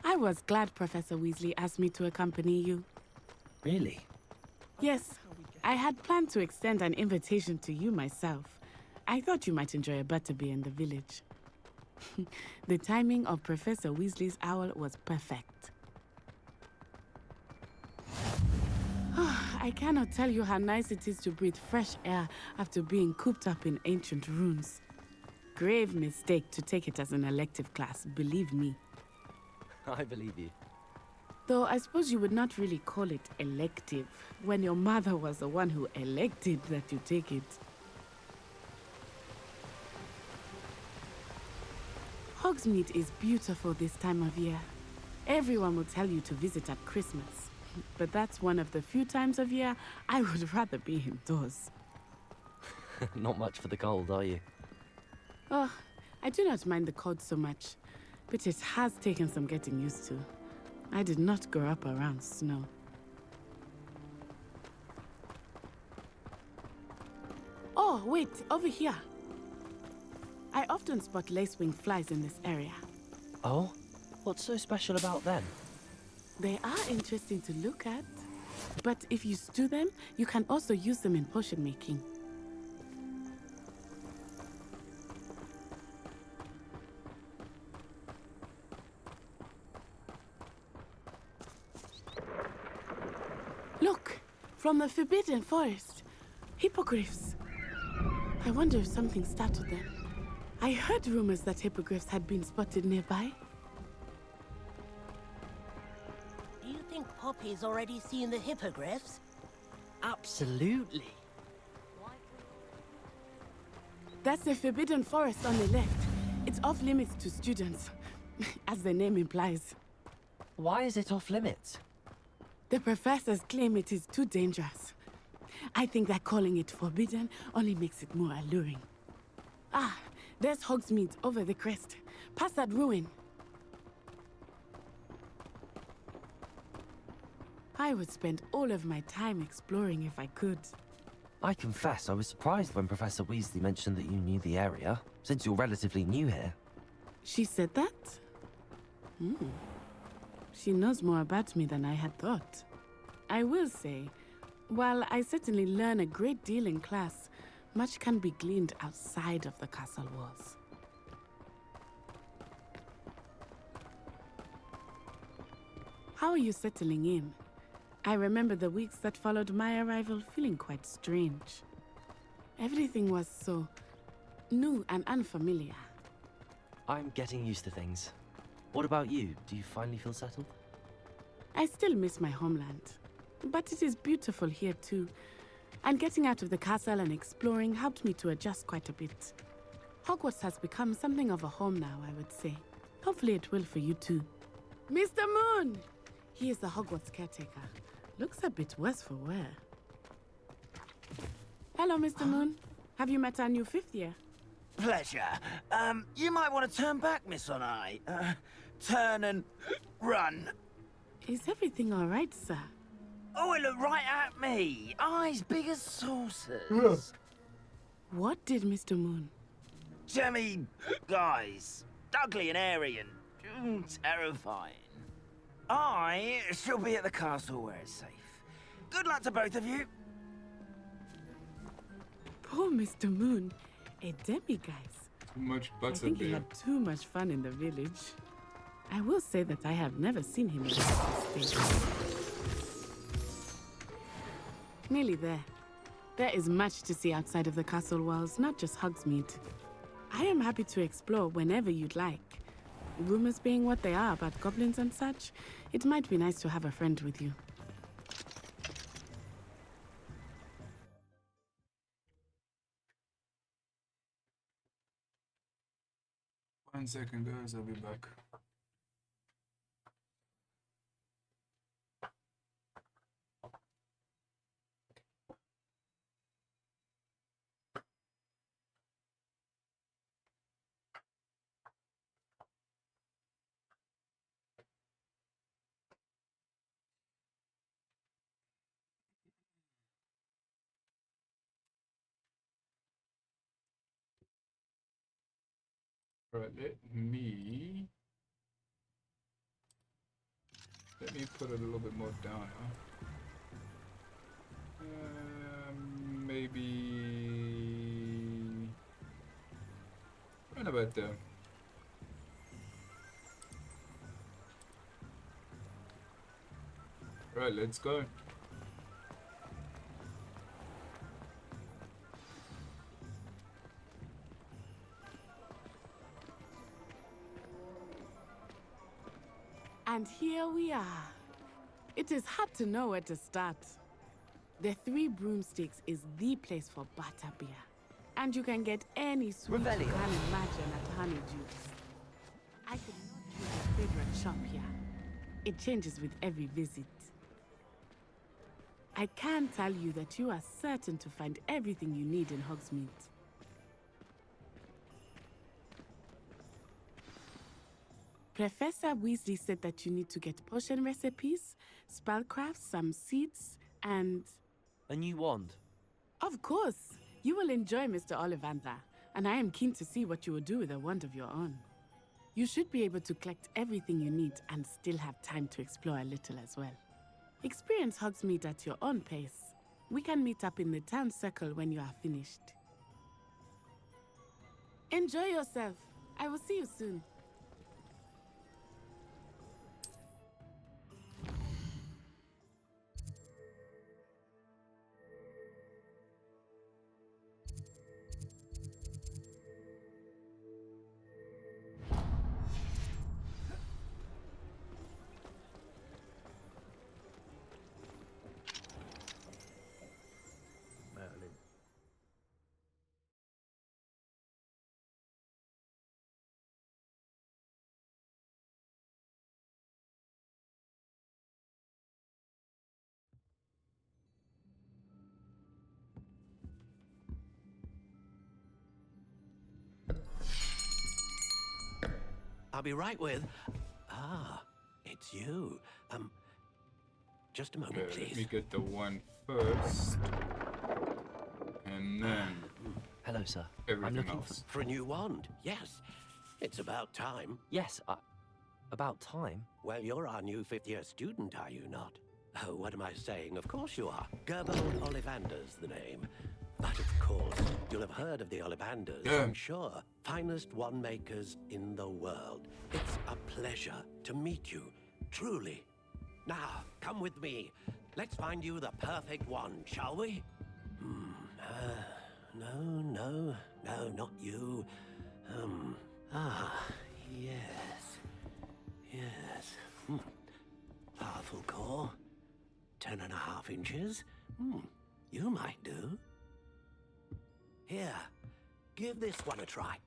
I was glad Professor Weasley asked me to accompany you. Really? Yes, I had planned to extend an invitation to you myself. I thought you might enjoy a butterbeer in the village. The timing of Professor Weasley's owl was perfect. I cannot tell you how nice it is to breathe fresh air after being cooped up in ancient ruins. Grave mistake to take it as an elective class, believe me. I believe you. Though I suppose you would not really call it elective when your mother was the one who elected that you take it. Hogsmeade is beautiful this time of year. Everyone will tell you to visit at Christmas. But that's one of the few times of year I would rather be indoors. Not much for the cold, are you? Oh, I do not mind the cold so much, but it has taken some getting used to. I did not grow up around snow. Oh, wait, over here. I often spot lacewing flies in this area. Oh? What's so special about them? They are interesting to look at. But if you stew them, you can also use them in potion making. Look! From the Forbidden Forest. Hippogriffs. I wonder if something startled them. I heard rumors that hippogriffs had been spotted nearby. Do you think Poppy's already seen the hippogriffs? Absolutely. That's the Forbidden Forest on the left. It's off limits to students, as the name implies. Why is it off limits? The professors claim it is too dangerous. I think that calling it forbidden only makes it more alluring. Ah, there's Hogsmeade over the crest. Past that ruin. I would spend all of my time exploring if I could. I confess I was surprised when Professor Weasley mentioned that you knew the area, since you're relatively new here. She said that? Hmm. She knows more about me than I had thought. I will say, while I certainly learn a great deal in class, much can be gleaned outside of the castle walls. How are you settling in? I remember the weeks that followed my arrival feeling quite strange. Everything was so new and unfamiliar. I'm getting used to things. What about you? Do you finally feel settled? I still miss my homeland, but it is beautiful here too. And getting out of the castle and exploring helped me to adjust quite a bit. Hogwarts has become something of a home now, I would say. Hopefully it will for you too. Mr. Moon! He is the Hogwarts caretaker. Looks a bit worse for wear. Hello, Mr. Moon. Have you met our new fifth year? Pleasure. You might want to turn back, Miss Onai. Turn and run. Is everything all right, sir? Oh, it looked right at me. Eyes big as saucers. What did Mr. Moon? Jemmy, guys. Ugly and airy and terrifying. I shall be at the castle where it's safe. Good luck to both of you. Poor Mr. Moon. A demiguise. Too much I butter think he there. had too much fun in the village. I will say that I have never seen him in this state. Nearly there. There is much to see outside of the castle walls, not just Hogsmeade. I am happy to explore whenever you'd like. Rumors being what they are about goblins and such, it might be nice to have a friend with you. One second, guys, I'll be back. Right, let me put it a little bit more down, huh? Maybe right about there. Right, let's go. And here we are. It is hard to know where to start. The Three Broomsticks is the place for butterbeer. And you can get any sweet you can imagine at Honeydew's. I could not choose a favorite shop here. It changes with every visit. I can tell you that you are certain to find everything you need in Hogsmeade. Professor Weasley said that you need to get potion recipes, spellcrafts, some seeds, and... A new wand? Of course! You will enjoy Mr. Ollivander, and I am keen to see what you will do with a wand of your own. You should be able to collect everything you need and still have time to explore a little as well. Experience Hogsmeade at your own pace. We can meet up in the town circle when you are finished. Enjoy yourself. I will see you soon. I'll be right with... Ah, it's you. Just a moment, please. Let me get the one first. And then... Hello, sir. Everything I'm looking else. For a new wand, yes. It's about time. Yes, about time. Well, you're our new fifth-year student, are you not? Oh, what am I saying? Of course you are. Gerbold Ollivander's the name. But of course, you'll have heard of the Ollivanders, I'm sure. Finest wand makers in the world. It's a pleasure to meet you, truly. Now, come with me. Let's find you the perfect wand, shall we? No, not you. Yes. Yes. Powerful core. 10.5 inches. You might do. Here, give this one a try.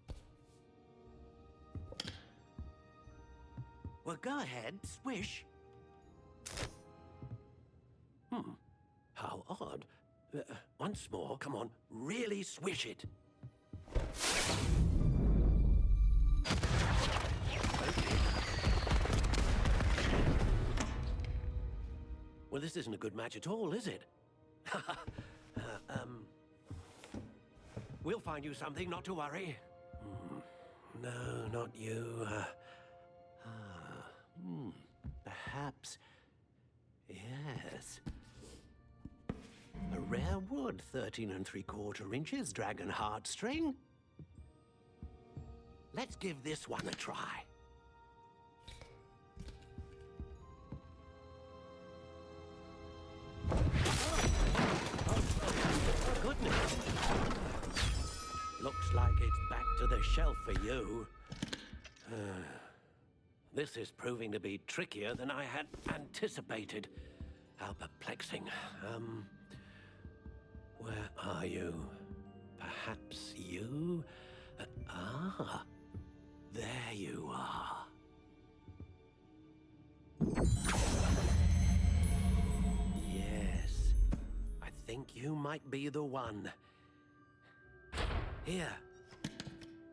Well, go ahead, swish. How odd. Once more, come on, really swish it. Well, this isn't a good match at all, is it? We'll find you something, not to worry. No, not you. Perhaps... Yes. A rare wood, 13 3/4 inches, dragon heartstring. Let's give this one a try. Goodness. Looks like it's back to the shelf for you. This is proving to be trickier than I had anticipated. How perplexing. Where are you? Perhaps you? There you are. Yes, I think you might be the one. Here,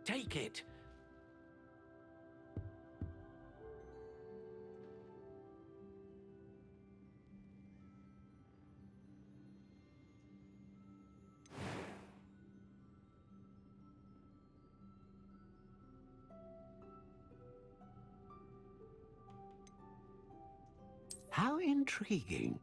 take it. How intriguing.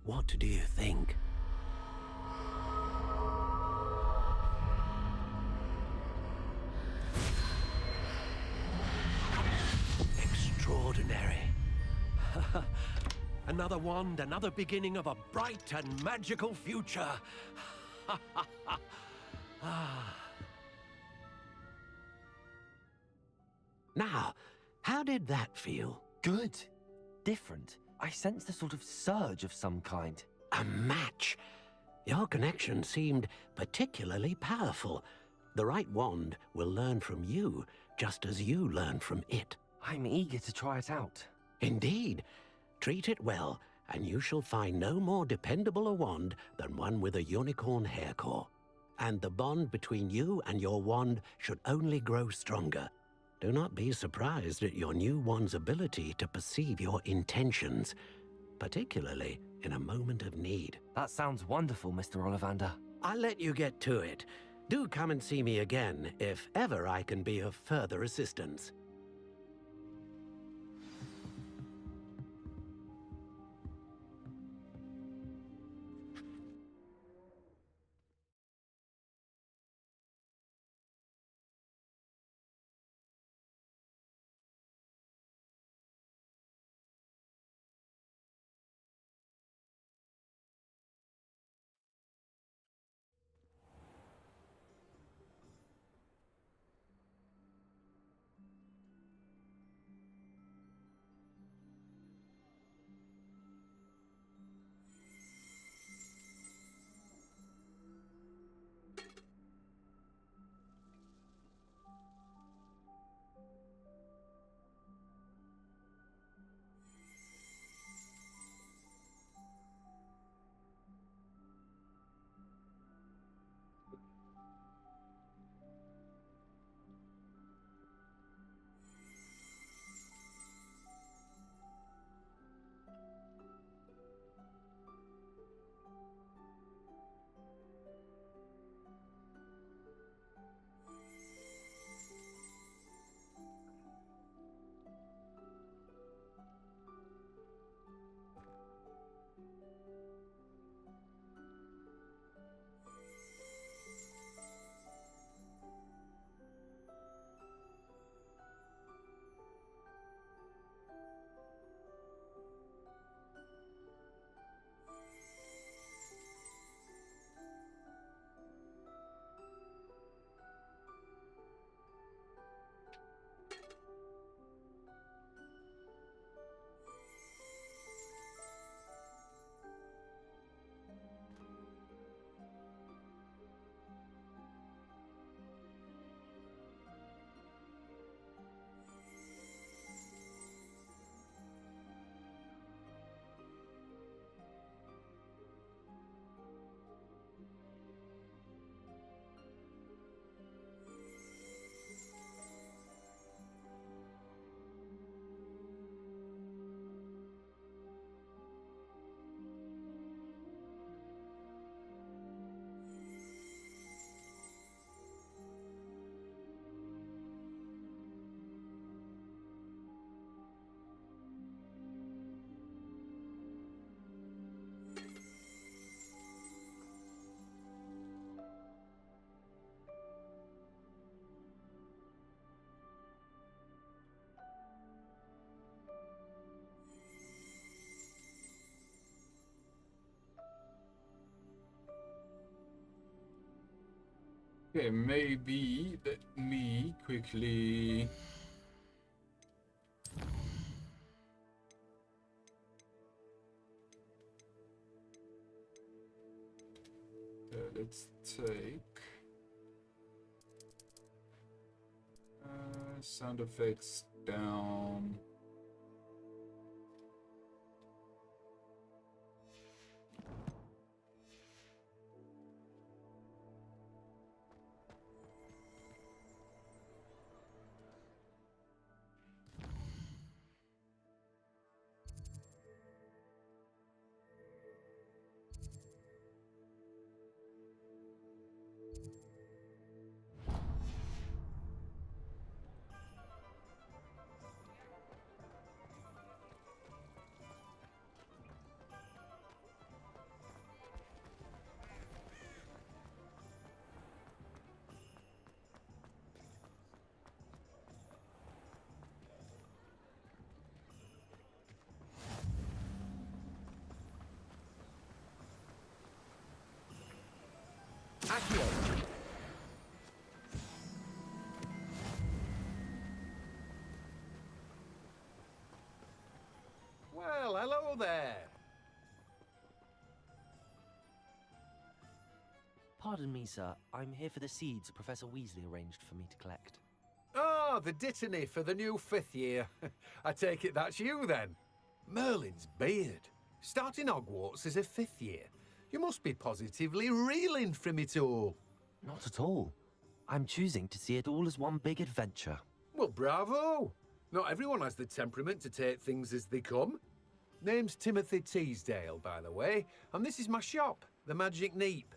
What do you think? Extraordinary. Another wand, another beginning of a bright and magical future. Now, how did that feel? Good. Different. I sensed a sort of surge of some kind. A match? Your connection seemed particularly powerful. The right wand will learn from you, just as you learn from it. I'm eager to try it out. Indeed. Treat it well, and you shall find no more dependable a wand than one with a unicorn hair core. And the bond between you and your wand should only grow stronger. Do not be surprised at your new wand's ability to perceive your intentions, particularly in a moment of need. That sounds wonderful, Mr. Ollivander. I'll let you get to it. Do come and see me again if ever I can be of further assistance. Okay, maybe let me quickly... let's take... sound effects down. Well, hello there. Pardon me, sir. I'm here for the seeds Professor Weasley arranged for me to collect. Ah, the dittany for the new 5th year. I take it that's you, then. Merlin's beard. Starting Hogwarts as a 5th year. You must be positively reeling from it all. Not at all. I'm choosing to see it all as one big adventure. Well, bravo. Not everyone has the temperament to take things as they come. Name's Timothy Teasdale, by the way, and this is my shop, the Magic Neep.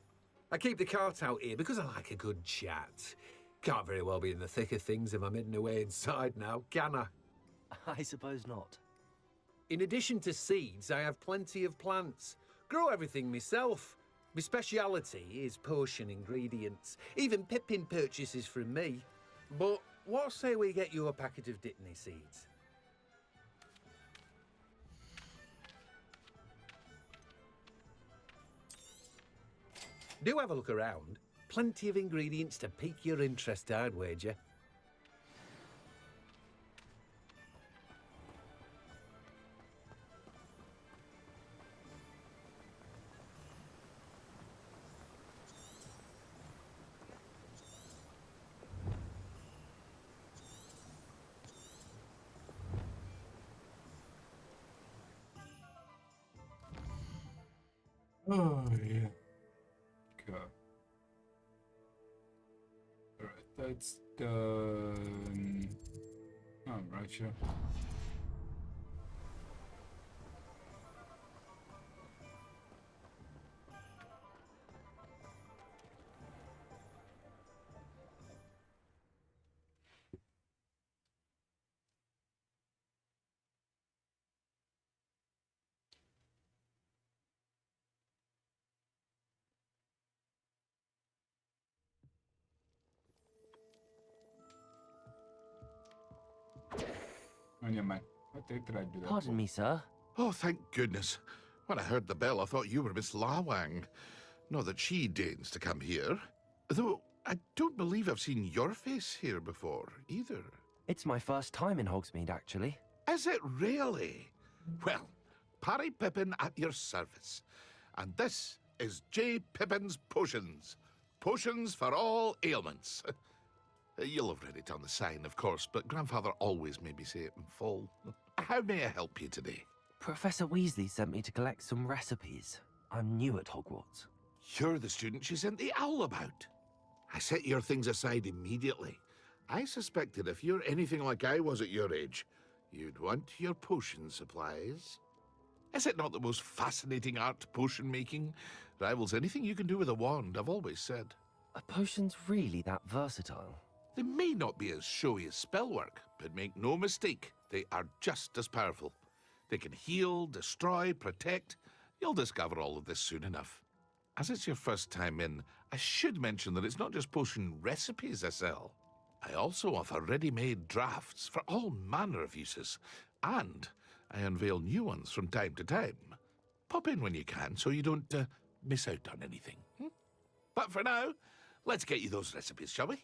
I keep the cart out here because I like a good chat. Can't very well be in the thick of things if I'm hidden away inside now, can I? I suppose not. In addition to seeds, I have plenty of plants. Grow everything myself. My speciality is potion ingredients. Even Pippin purchases from me. But what say we get you a packet of dittany seeds? Do have a look around. Plenty of ingredients to pique your interest, I'd wager. Oh, yeah. Okay. Alright, that's done. I'm right here. On your mind. What did I do that Pardon for? me, sir. Oh, thank goodness. When I heard the bell, I thought you were Miss Lawang. Not that she deigns to come here. Though, I don't believe I've seen your face here before, either. It's my first time in Hogsmeade, actually. Is it really? Well, Parry Pippin at your service. And this is J. Pippin's Potions. Potions for all ailments. You'll have read it on the sign, of course, but Grandfather always made me say it in full. How may I help you today? Professor Weasley sent me to collect some recipes. I'm new at Hogwarts. You're the student she sent the owl about. I set your things aside immediately. I suspected if you're anything like I was at your age, you'd want your potion supplies. Is it not the most fascinating art, potion making? Rivals anything you can do with a wand, I've always said. Are potions really that versatile? They may not be as showy as spellwork, but make no mistake, they are just as powerful. They can heal, destroy, protect. You'll discover all of this soon enough. As it's your first time in, I should mention that it's not just potion recipes I sell. I also offer ready-made drafts for all manner of uses, and I unveil new ones from time to time. Pop in when you can so you don't miss out on anything. But for now, let's get you those recipes, shall we?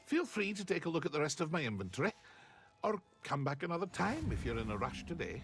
Feel free to take a look at the rest of my inventory, or come back another time if you're in a rush today.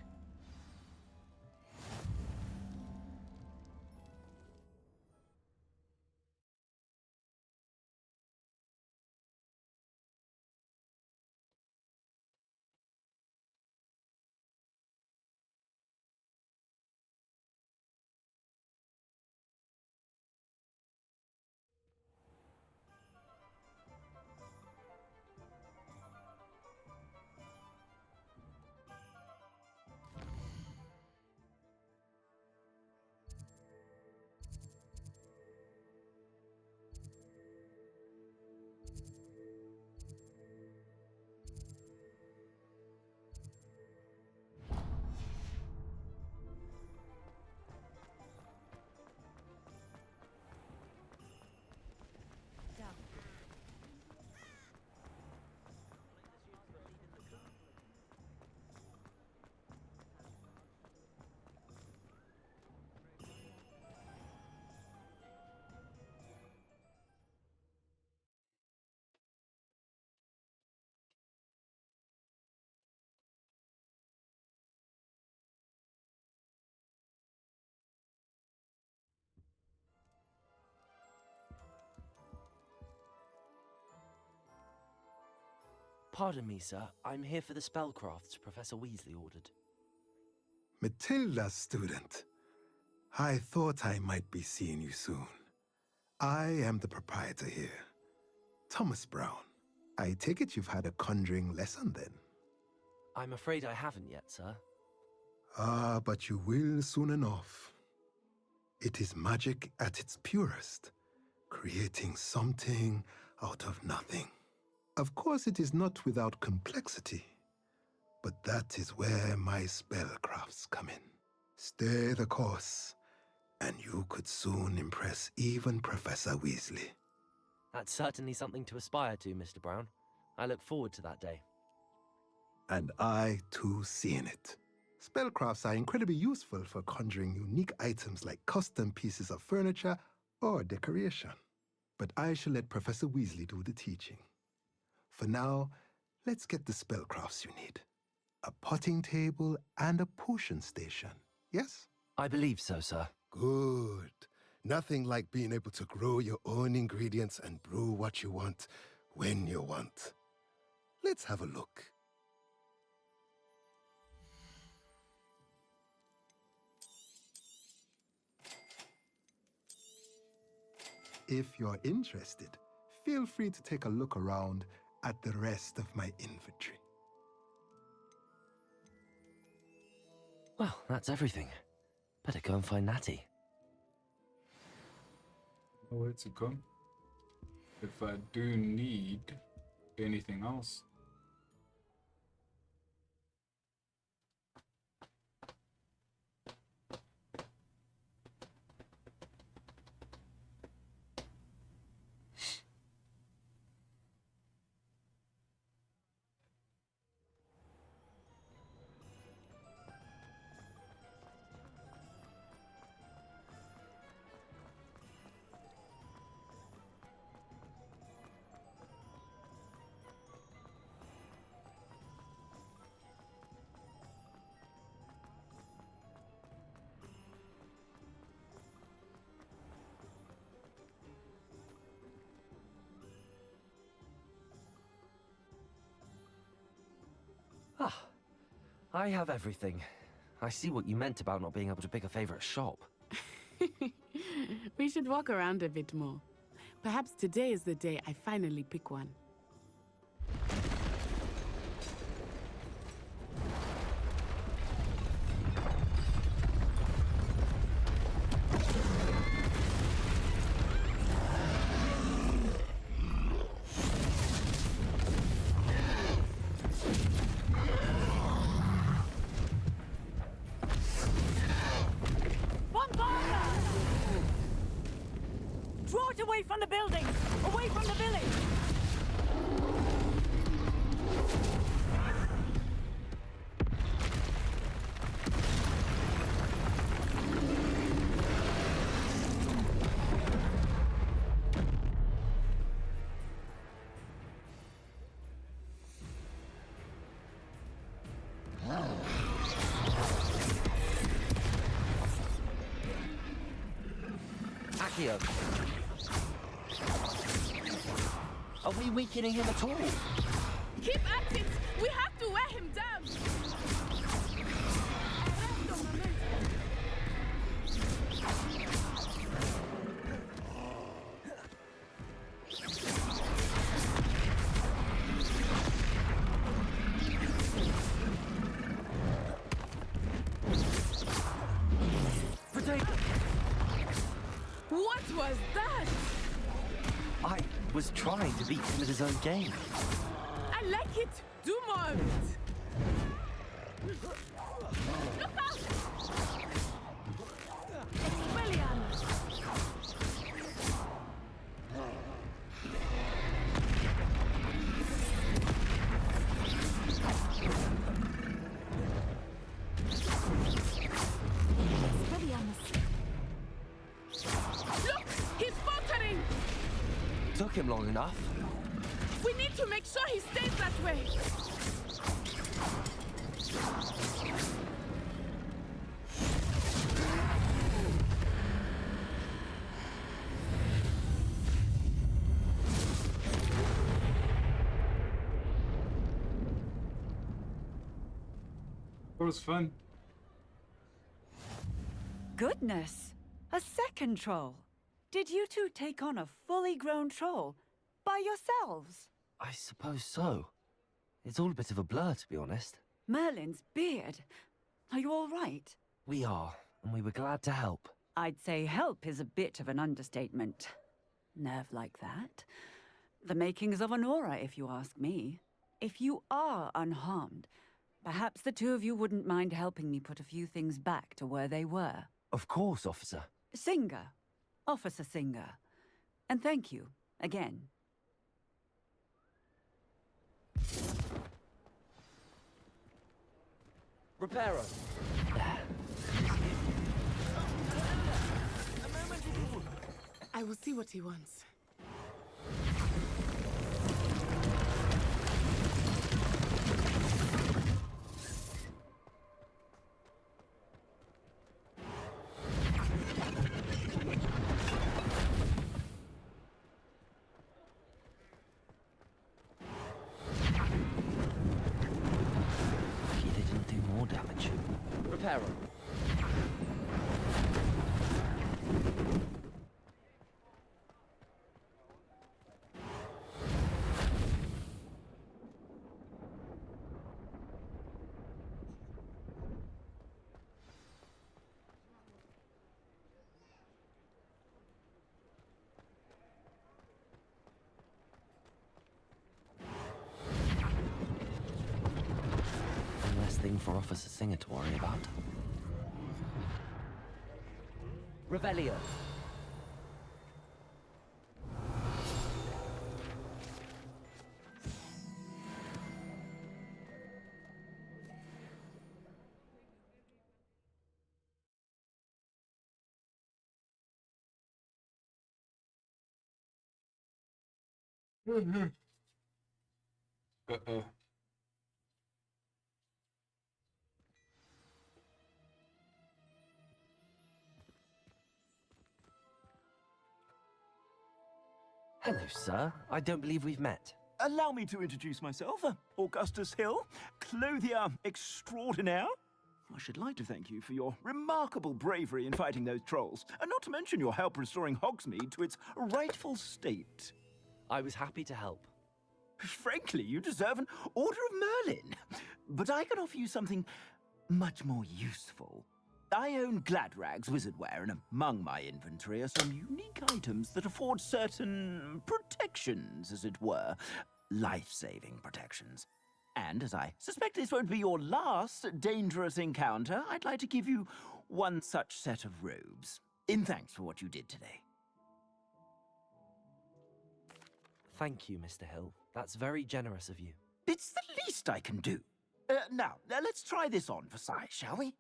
Pardon me, sir. I'm here for the spellcrafts Professor Weasley ordered. Matilda's student. I thought I might be seeing you soon. I am the proprietor here, Thomas Brown. I take it you've had a conjuring lesson then? I'm afraid I haven't yet, sir. Ah, but you will soon enough. It is magic at its purest, creating something out of nothing. Of course, it is not without complexity, but that is where my spellcrafts come in. Stay the course, and you could soon impress even Professor Weasley. That's certainly something to aspire to, Mr. Brown. I look forward to that day. And I, too, see in it. Spellcrafts are incredibly useful for conjuring unique items like custom pieces of furniture or decoration. But I shall let Professor Weasley do the teaching. For now, let's get the spellcrafts you need. A potting table and a potion station, yes? I believe so, sir. Good. Nothing like being able to grow your own ingredients and brew what you want, when you want. Let's have a look. If you're interested, feel free to take a look around at the rest of my inventory. Well, that's everything. Better go and find Natty. Where to go? If I do need anything else. Ah, I have everything. I see what you meant about not being able to pick a favorite shop. We should walk around a bit more. Perhaps today is the day I finally pick one. Draw it away from the building! Away from the village! Accio. Are we weakening him at all? Keep at it! We have to wear him down! What was that? I was trying to beat him at his own game. I like it! Do more of it! Look out! Expelliarmus! Look! He's faltering! Took him long enough. We need to make sure he stays that way! That was fun. Goodness! A second troll. Did you two take on a fully grown troll by yourselves? I suppose so. It's all a bit of a blur, to be honest. Merlin's beard. Are you all right? We are, and we were glad to help. I'd say help is a bit of an understatement. Nerve like that. The makings of an aura, if you ask me. If you are unharmed, perhaps the two of you wouldn't mind helping me put a few things back to where they were. Of course, officer. Singer. Officer Singer. And thank you, again. Reparo. I will see what he wants. They didn't do more damage. Reparo. One less thing for Officer Singer to worry about. Revelio. Uh-oh. Hello, sir. I don't believe we've met. Allow me to introduce myself. Augustus Hill, clothier extraordinaire. I should like to thank you for your remarkable bravery in fighting those trolls, and not to mention your help restoring Hogsmeade to its rightful state. I was happy to help. Frankly, you deserve an Order of Merlin. But I can offer you something much more useful. I own Gladrag's wizardware, and among my inventory are some unique items that afford certain protections, as it were. Life-saving protections. And as I suspect this won't be your last dangerous encounter, I'd like to give you one such set of robes, in thanks for what you did today. Thank you, Mr. Hill. That's very generous of you. It's the least I can do. Now, let's try this on for size, shall we?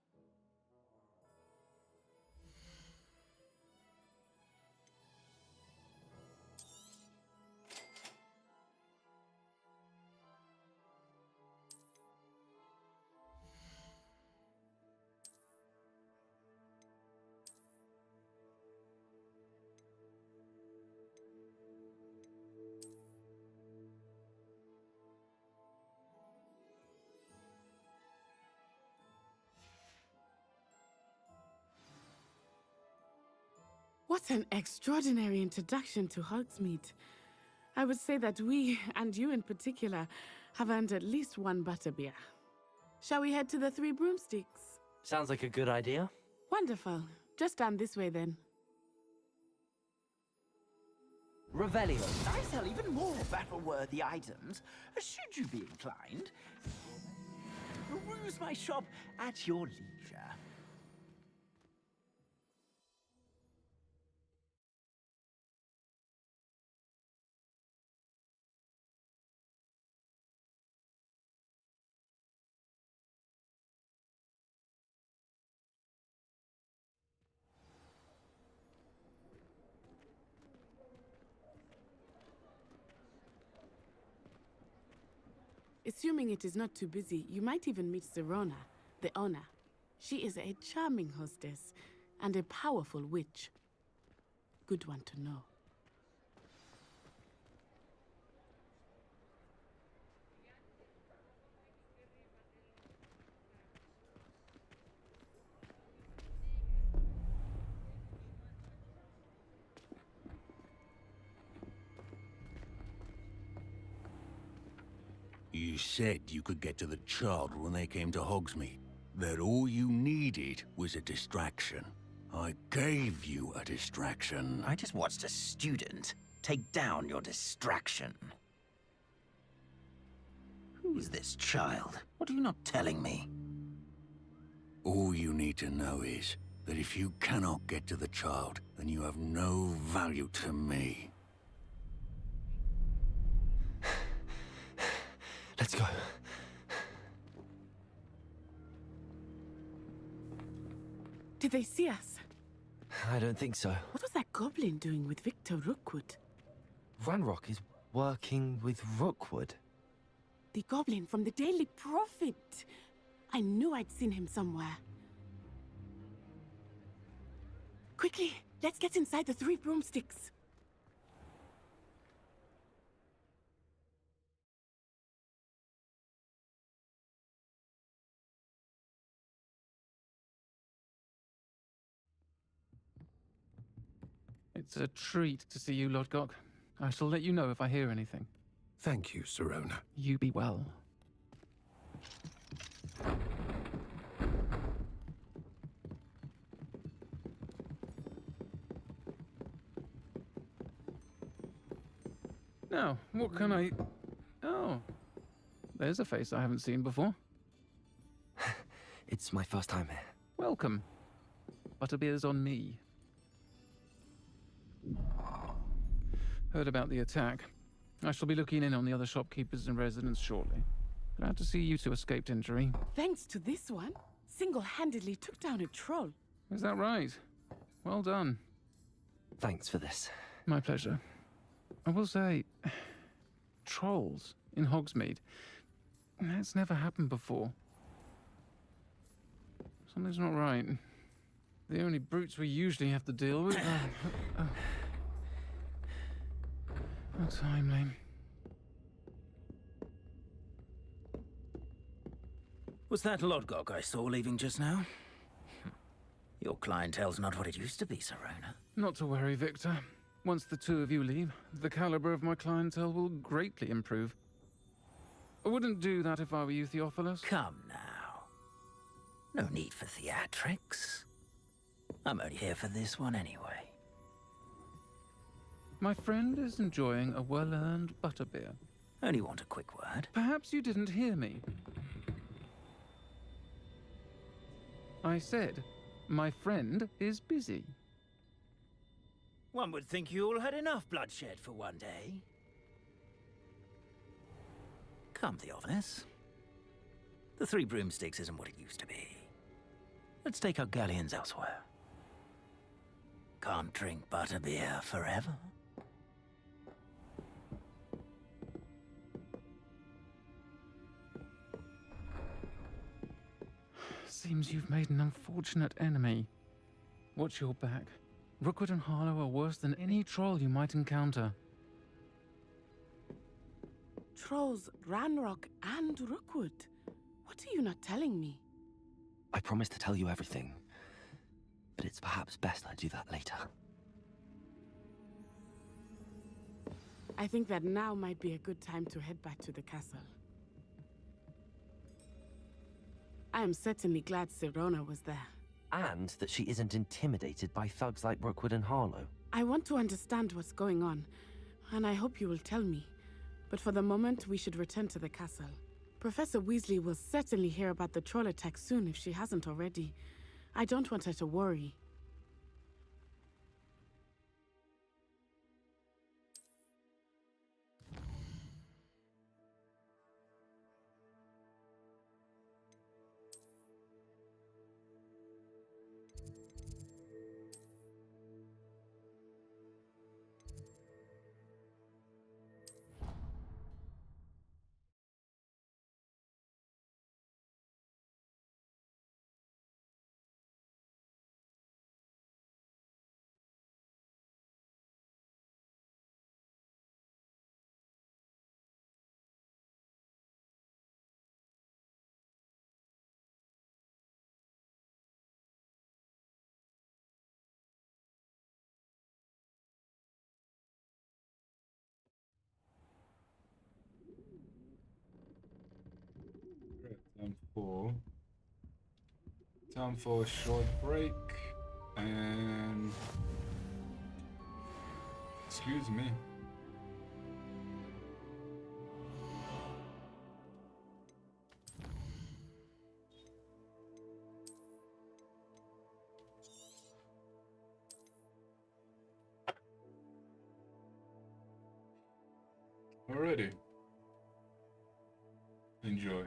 What an extraordinary introduction to Hogsmeade. I would say that we, and you in particular, have earned at least one butterbeer. Shall we head to the Three Broomsticks? Sounds like a good idea. Wonderful. Just down this way then. Revelio. I sell even more battle-worthy items, should you be inclined. Peruse my shop at your leisure. Assuming it is not too busy, you might even meet Serona, the owner. She is a charming hostess and a powerful witch. Good one to know. You said you could get to the child when they came to Hogsmeade. That all you needed was a distraction. I gave you a distraction. I just watched a student take down your distraction. Who is this child? What are you not telling me? All you need to know is that if you cannot get to the child, then you have no value to me. Let's go. Did they see us? I don't think so. What was that goblin doing with Victor Rookwood? Ranrock is working with Rookwood. The goblin from the Daily Prophet. I knew I'd seen him somewhere. Quickly, let's get inside the Three Broomsticks. It's a treat to see you, Lodgok. I shall let you know if I hear anything. Thank you, Serona. You be well. Now, what can I... Oh, there's a face I haven't seen before. It's my first time here. Welcome. Butterbeer's on me. Heard about the attack. I shall be looking in on the other shopkeepers and residents shortly. Glad to see you two escaped injury. Thanks to this one, single-handedly took down a troll. Is that right? Well done. Thanks for this. My pleasure. I will say, trolls in Hogsmeade. That's never happened before. Something's not right. The only brutes we usually have to deal with are... How timely. Was that Lodgok I saw leaving just now? Your clientele's not what it used to be, Serona. Not to worry, Victor. Once the two of you leave, the caliber of my clientele will greatly improve. I wouldn't do that if I were you, Theophilus. Come now. No need for theatrics. I'm only here for this one anyway. My friend is enjoying a well-earned butterbeer. Only want a quick word. Perhaps you didn't hear me. I said, my friend is busy. One would think you all had enough bloodshed for one day. Come, Theophilus. The Three Broomsticks isn't what it used to be. Let's take our galleons elsewhere. Can't drink butterbeer forever. Seems you've made an unfortunate enemy. Watch your back. Rookwood and Harlow are worse than any troll you might encounter. Trolls, Ranrock, and Rookwood. What are you not telling me? I promised to tell you everything, but it's perhaps best I do that later. I think that now might be a good time to head back to the castle. I am certainly glad Sirona was there. And that she isn't intimidated by thugs like Rookwood and Harlow. I want to understand what's going on, and I hope you will tell me. But for the moment, we should return to the castle. Professor Weasley will certainly hear about the troll attack soon if she hasn't already. I don't want her to worry. Right, time for a short break, and excuse me. Alrighty. Enjoy.